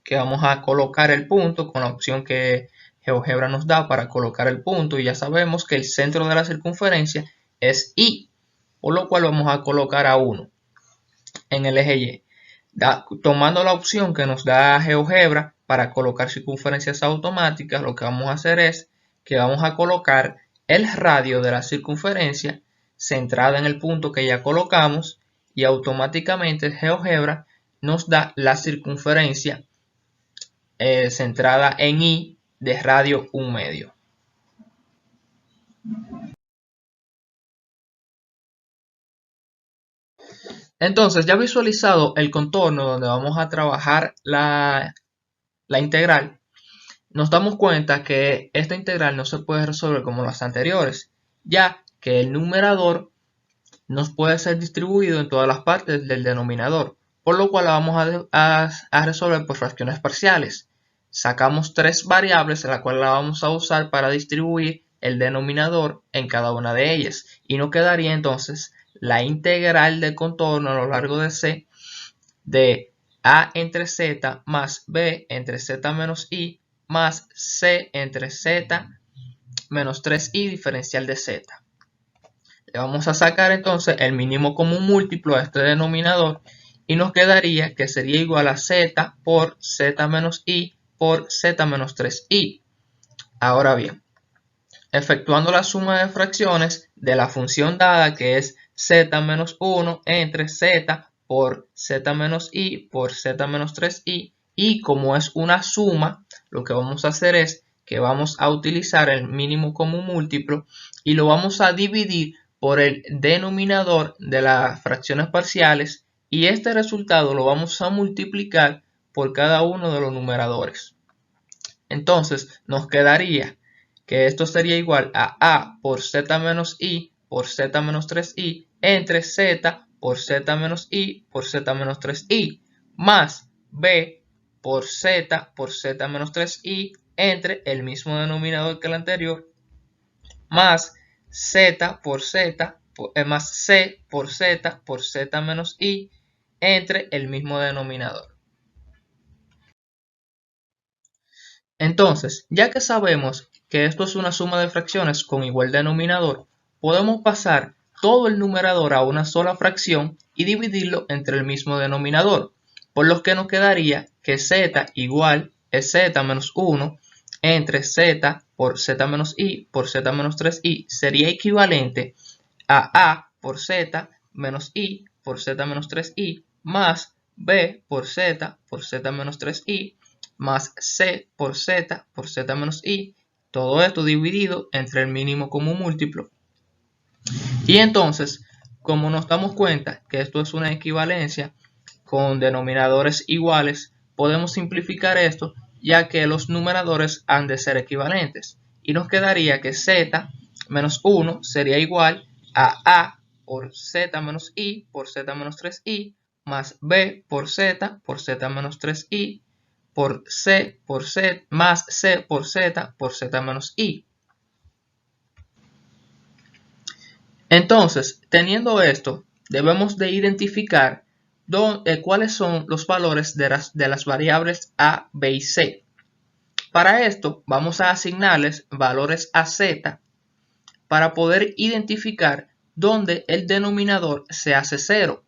que vamos a colocar el punto con la opción que GeoGebra nos da para colocar el punto, y ya sabemos que el centro de la circunferencia es I, por lo cual vamos a colocar a 1 en el eje Y. Tomando la opción que nos da GeoGebra para colocar circunferencias automáticas, lo que vamos a hacer es que vamos a colocar el radio de la circunferencia centrada en el punto que ya colocamos, y automáticamente GeoGebra nos da la circunferencia centrada en I de radio 1 medio. Entonces, ya visualizado el contorno donde vamos a trabajar la integral, nos damos cuenta que esta integral no se puede resolver como las anteriores, ya que el numerador nos puede ser distribuido en todas las partes del denominador, por lo cual la vamos a resolver por fracciones parciales. Sacamos 3 variables, la cual la vamos a usar para distribuir el denominador en cada una de ellas, y nos quedaría entonces la integral de contorno a lo largo de C de a entre z más b entre z menos i más c entre z menos 3i diferencial de z. Le vamos a sacar entonces el mínimo común múltiplo a este denominador, y nos quedaría que sería igual a z por z menos i por z menos 3i. Ahora bien, efectuando la suma de fracciones de la función dada, que es z menos 1 entre z por z menos i por z menos 3i, y como es una suma, lo que vamos a hacer es que vamos a utilizar el mínimo común múltiplo y lo vamos a dividir por el denominador de las fracciones parciales, y este resultado lo vamos a multiplicar por cada uno de los numeradores. Entonces nos quedaría que esto sería igual a por z menos i por z menos 3i entre z por z menos i por z menos 3i más b por z menos 3i entre el mismo denominador que el anterior más z por z, más c por z menos i entre el mismo denominador. Entonces, ya que sabemos que esto es una suma de fracciones con igual denominador, podemos pasar todo el numerador a una sola fracción y dividirlo entre el mismo denominador, por lo que nos quedaría que z igual es z menos 1 entre z por z menos i por z menos 3i sería equivalente a por z menos i por z menos 3i más b por z menos 3i más c por z menos i, todo esto dividido entre el mínimo común múltiplo. Y entonces, como nos damos cuenta que esto es una equivalencia con denominadores iguales, podemos simplificar esto ya que los numeradores han de ser equivalentes. Y nos quedaría que z menos 1 sería igual a por z menos i por z menos 3i más b por z menos 3i por c por z más c por z menos i. Entonces, teniendo esto, debemos de identificar cuáles son los valores de las variables a, b y c. Para esto, vamos a asignarles valores a z para poder identificar dónde el denominador se hace 0.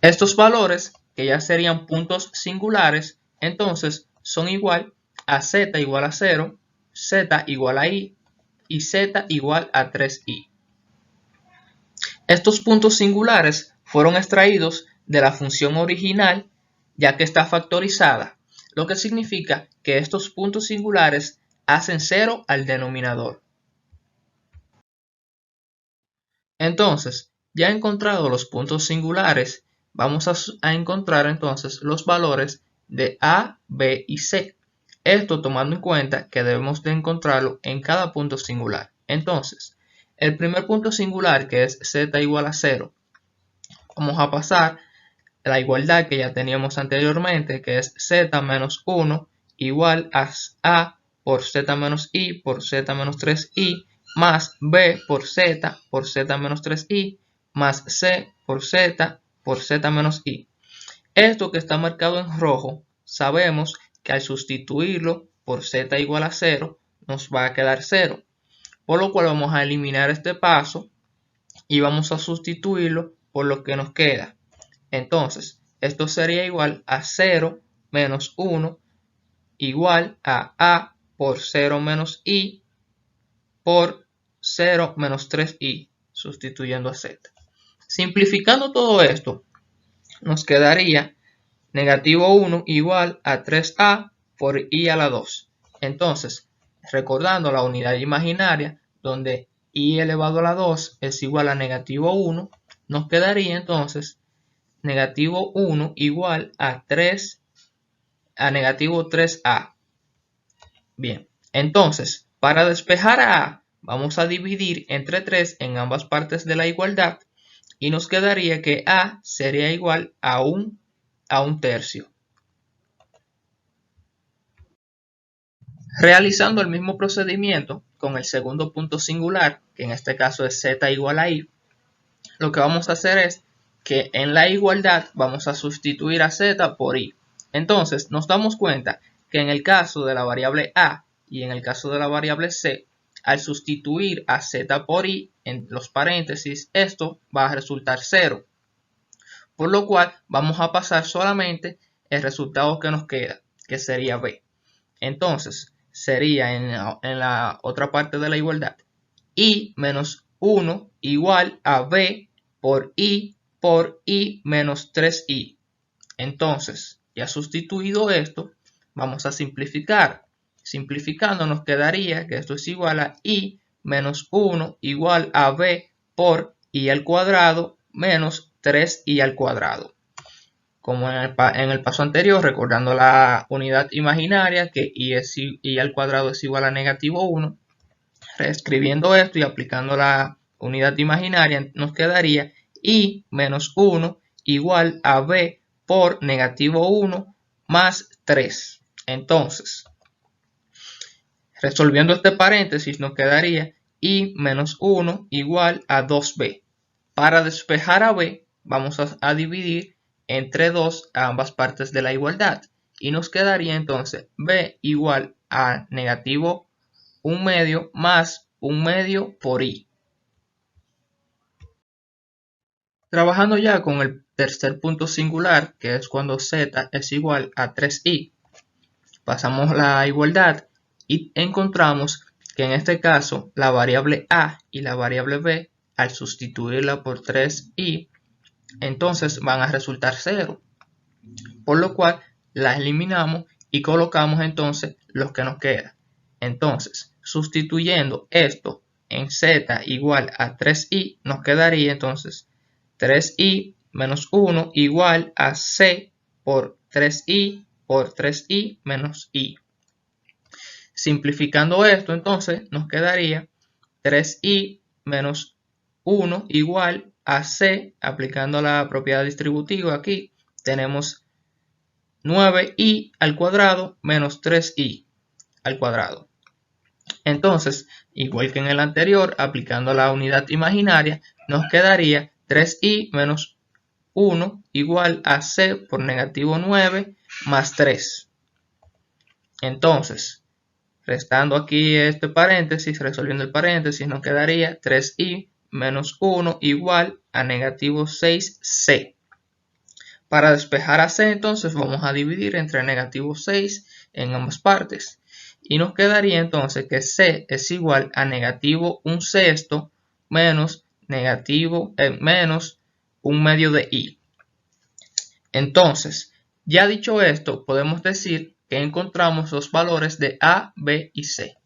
Estos valores, que ya serían puntos singulares, entonces son igual a z igual a 0, z igual a i y z igual a 3i. Estos puntos singulares fueron extraídos de la función original ya que está factorizada, lo que significa que estos puntos singulares hacen 0 al denominador. Entonces, ya encontrados los puntos singulares, vamos a encontrar entonces los valores de a, b y c. Esto tomando en cuenta que debemos de encontrarlo en cada punto singular. Entonces, el primer punto singular, que es z igual a 0, vamos a pasar la igualdad que ya teníamos anteriormente, que es z menos 1 igual a por z menos i por z menos 3i más b por z menos 3i más c por z menos i. Esto que está marcado en rojo, sabemos que al sustituirlo por z igual a 0, nos va a quedar 0. Por lo cual vamos a eliminar este paso y vamos a sustituirlo por lo que nos queda. Entonces, esto sería igual a 0 menos 1 igual a por 0 menos i por 0 menos 3i, sustituyendo a z. Simplificando todo esto, nos quedaría negativo 1 igual a 3a por i a la 2. Entonces, recordando la unidad imaginaria, donde i elevado a la 2 es igual a negativo 1, nos quedaría entonces negativo 1 igual a negativo 3a. Bien, entonces, para despejar a, vamos a dividir entre 3 en ambas partes de la igualdad y nos quedaría que a sería igual a un tercio. Realizando el mismo procedimiento con el segundo punto singular, que en este caso es z igual a i, lo que vamos a hacer es que en la igualdad vamos a sustituir a z por i. Entonces nos damos cuenta que en el caso de la variable a y en el caso de la variable c, al sustituir a z por i en los paréntesis, esto va a resultar 0. Por lo cual vamos a pasar solamente el resultado que nos queda, que sería b. Entonces sería en la otra parte de la igualdad i menos 1 igual a b por i menos 3i. Entonces, ya sustituido esto, vamos a simplificar. Simplificando nos quedaría que esto es igual a i menos 1 igual a b por i al cuadrado menos 3i al cuadrado. Como en el paso anterior, recordando la unidad imaginaria, que i al cuadrado es igual a negativo 1, reescribiendo esto y aplicando la unidad imaginaria, nos quedaría i menos 1 igual a b por negativo 1 más 3. Entonces, Resolviendo este paréntesis nos quedaría y menos 1 igual a 2b. Para despejar a b vamos a dividir entre 2 a ambas partes de la igualdad y nos quedaría entonces b igual a negativo 1 medio más 1 medio por i. Trabajando ya con el tercer punto singular, que es cuando z es igual a 3i, pasamos la igualdad y encontramos que en este caso la variable a y la variable b, al sustituirla por 3i, entonces van a resultar 0, por lo cual la eliminamos y colocamos entonces los que nos queda. Entonces, sustituyendo esto en z igual a 3i, nos quedaría entonces 3i menos 1 igual a c por 3i por 3i menos i. Simplificando esto, entonces nos quedaría 3i menos 1 igual a c, aplicando la propiedad distributiva aquí, tenemos 9i al cuadrado menos 3i al cuadrado. Entonces, igual que en el anterior, aplicando la unidad imaginaria, nos quedaría 3i menos 1 igual a c por negativo 9 más 3. Entonces, restando aquí este paréntesis, resolviendo el paréntesis, nos quedaría 3i menos 1 igual a negativo 6c. Para despejar a c, entonces vamos a dividir entre negativo 6 en ambas partes. Y nos quedaría entonces que c es igual a negativo 1/6 menos menos 1 medio de i. Entonces, ya dicho esto, podemos decir que encontramos los valores de a, b y c,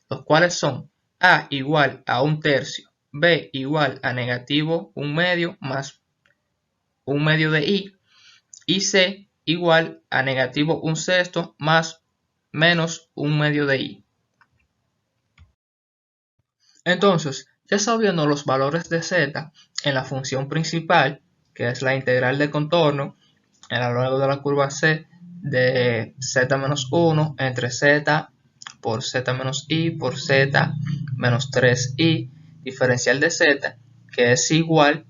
los cuales son a igual a 1/3, b igual a negativo 1 medio más 1 medio de i, y c igual a negativo 1/6 más menos 1 medio de i. Entonces, ya sabiendo los valores de z en la función principal, que es la integral de contorno a lo largo de la curva c de z menos 1 entre z por z menos i por z menos 3i diferencial de z, que es igual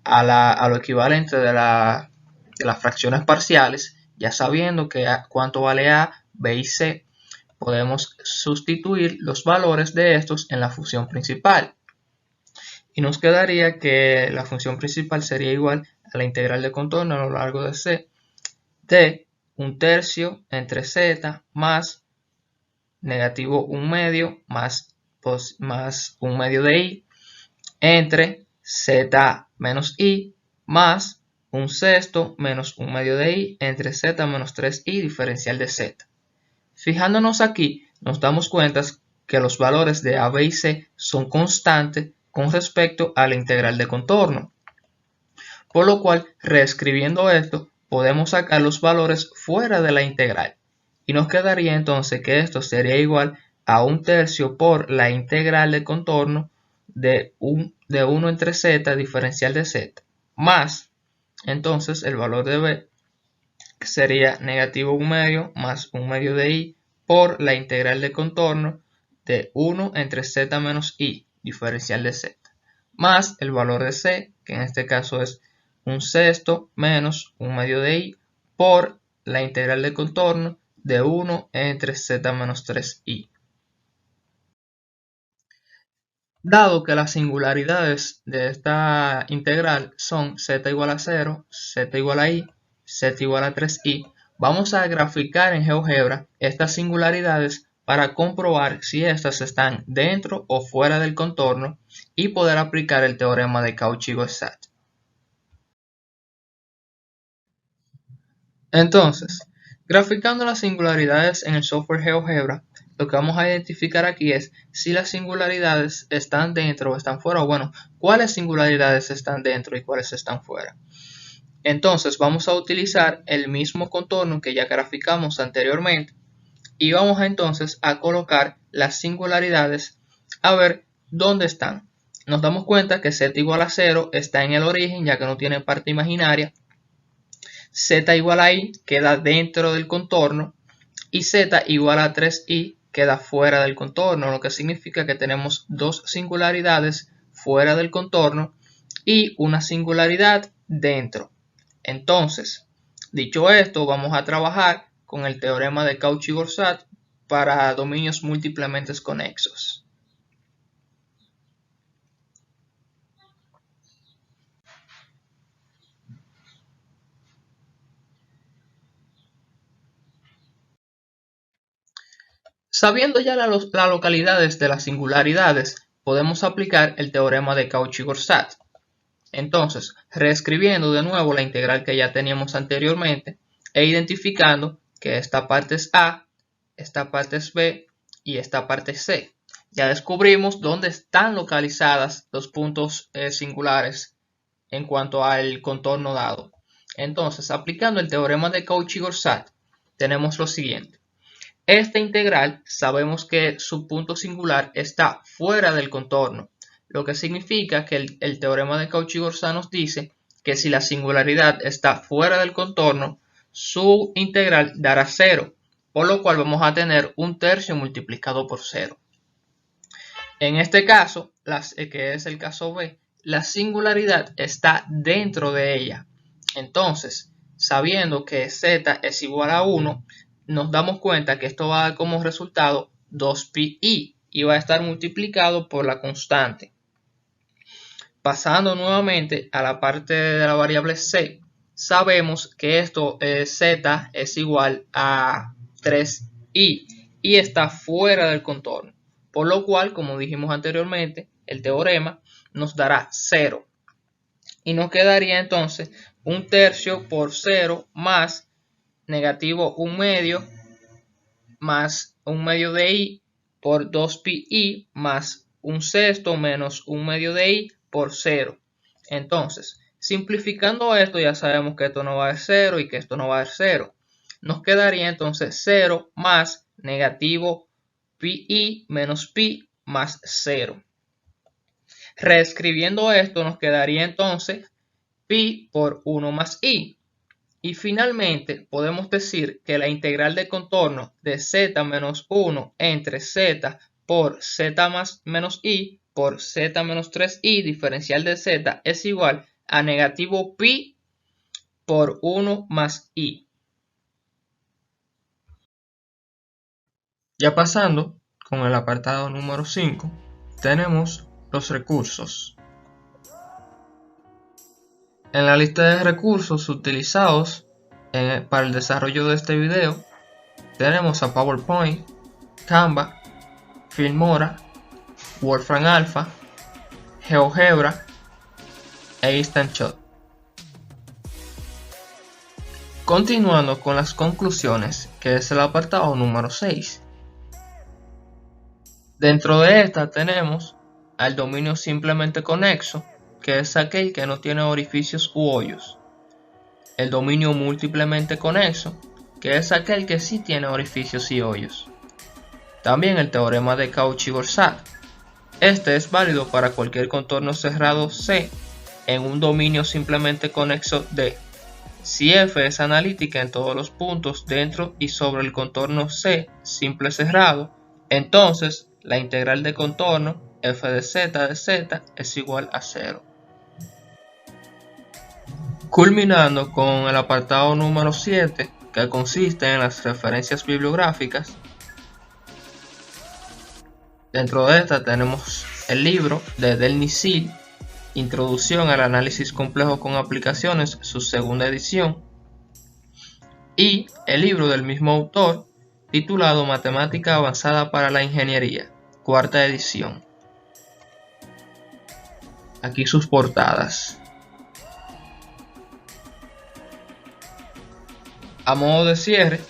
a lo equivalente de las fracciones parciales, ya sabiendo que cuánto vale a, b y c, podemos sustituir los valores de estos en la función principal. Y nos quedaría que la función principal sería igual a la integral de contorno a lo largo de c de 1/3 entre z más negativo 1 medio más 1 medio de i entre z menos i más 1/6 menos 1 medio de i entre z menos 3i diferencial de z. Fijándonos aquí, nos damos cuenta que los valores de a, b y c son constantes con respecto a la integral de contorno. Por lo cual, reescribiendo esto, podemos sacar los valores fuera de la integral. Y nos quedaría entonces que esto sería igual a 1/3 por la integral de contorno de 1 entre z diferencial de z. Más, entonces, el valor de b sería negativo 1 medio más 1 medio de i por la integral de contorno de 1 entre z menos i diferencial de z. Más el valor de c, que en este caso es 1/6 menos 1 medio de i por la integral de contorno de 1 entre z menos 3i. Dado que las singularidades de esta integral son z igual a 0, z igual a i, z igual a 3i, vamos a graficar en GeoGebra estas singularidades para comprobar si estas están dentro o fuera del contorno y poder aplicar el teorema de Cauchy-Gostad. Entonces, graficando las singularidades en el software GeoGebra, lo que vamos a identificar aquí es si las singularidades están dentro o están fuera, o bueno, cuáles singularidades están dentro y cuáles están fuera. Entonces vamos a utilizar el mismo contorno que ya graficamos anteriormente y vamos entonces a colocar las singularidades a ver dónde están. Nos damos cuenta que z igual a 0 está en el origen ya que no tiene parte imaginaria. Z igual a i queda dentro del contorno y z igual a 3i queda fuera del contorno, lo que significa que tenemos dos singularidades fuera del contorno y una singularidad dentro. Entonces, dicho esto, vamos a trabajar con el teorema de Cauchy-Forsat para dominios múltiplemente conexos. Sabiendo ya las localidades de las singularidades, podemos aplicar el teorema de Cauchy-Forsat. Entonces, reescribiendo de nuevo la integral que ya teníamos anteriormente e identificando que esta parte es A, esta parte es B y esta parte es C. Ya descubrimos dónde están localizadas los puntos singulares en cuanto al contorno dado. Entonces, aplicando el teorema de Cauchy-Forsat, tenemos lo siguiente. Esta integral sabemos que su punto singular está fuera del contorno, lo que significa que el teorema de Cauchy-Forsat nos dice que si la singularidad está fuera del contorno, su integral dará 0, por lo cual vamos a tener un tercio multiplicado por 0. En este caso, que es el caso B, la singularidad está dentro de ella. Entonces, sabiendo que z es igual a 1, nos damos cuenta que esto va a dar como resultado 2pi y va a estar multiplicado por la constante. Pasando nuevamente a la parte de la variable c, sabemos que esto z es igual a 3i y está fuera del contorno, por lo cual, como dijimos anteriormente, el teorema nos dará 0 y nos quedaría entonces un tercio por 0 más negativo 1 medio más 1 medio de i por 2pi más 1 sexto menos 1 medio de i por 0. Entonces, simplificando esto, ya sabemos que esto no va a ser 0 y que esto no va a ser 0. Nos quedaría entonces 0 más negativo pi menos pi más 0. Reescribiendo esto, nos quedaría entonces pi por 1 más i. Y finalmente podemos decir que la integral de contorno de z menos 1 entre z por z más menos i por z menos 3i diferencial de z es igual a negativo pi por 1 más i. Ya pasando con el apartado número 5, tenemos los recursos. En la lista de recursos utilizados para el desarrollo de este video tenemos a PowerPoint, Canva, Filmora, Wolfram Alpha, GeoGebra e Instant Shot. Continuando con las conclusiones, que es el apartado número 6. Dentro de esta tenemos al dominio simplemente conexo, que es aquel que no tiene orificios u hoyos. El dominio múltiplemente conexo, que es aquel que sí tiene orificios y hoyos. También el teorema de Cauchy-Forsat. Este es válido para cualquier contorno cerrado C en un dominio simplemente conexo D. Si f es analítica en todos los puntos dentro y sobre el contorno C simple cerrado, entonces la integral de contorno f de z es igual a 0. Culminando con el apartado número 7, que consiste en las referencias bibliográficas. Dentro de esta tenemos el libro de Del-Nizil, Introducción al análisis complejo con aplicaciones, su segunda edición, y el libro del mismo autor titulado Matemática avanzada para la ingeniería, cuarta edición. Aquí sus portadas. A modo de cierre,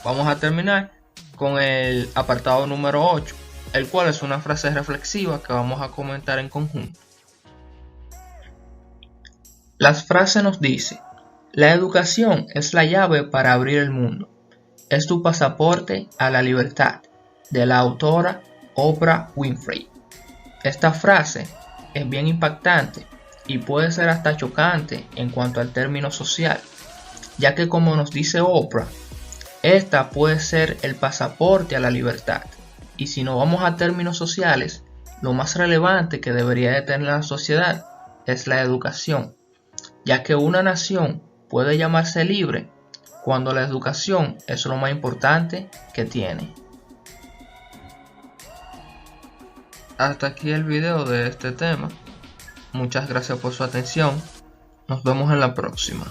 vamos a terminar con el apartado número 8, el cual es una frase reflexiva que vamos a comentar en conjunto. La frase nos dice: la educación es la llave para abrir el mundo. Es tu pasaporte a la libertad, de la autora Oprah Winfrey. Esta frase es bien impactante y puede ser hasta chocante en cuanto al término social, ya que, como nos dice Oprah, esta puede ser el pasaporte a la libertad. Y si nos vamos a términos sociales, lo más relevante que debería de tener la sociedad es la educación, ya que una nación puede llamarse libre cuando la educación es lo más importante que tiene. Hasta aquí el video de este tema. Muchas gracias por su atención. Nos vemos en la próxima.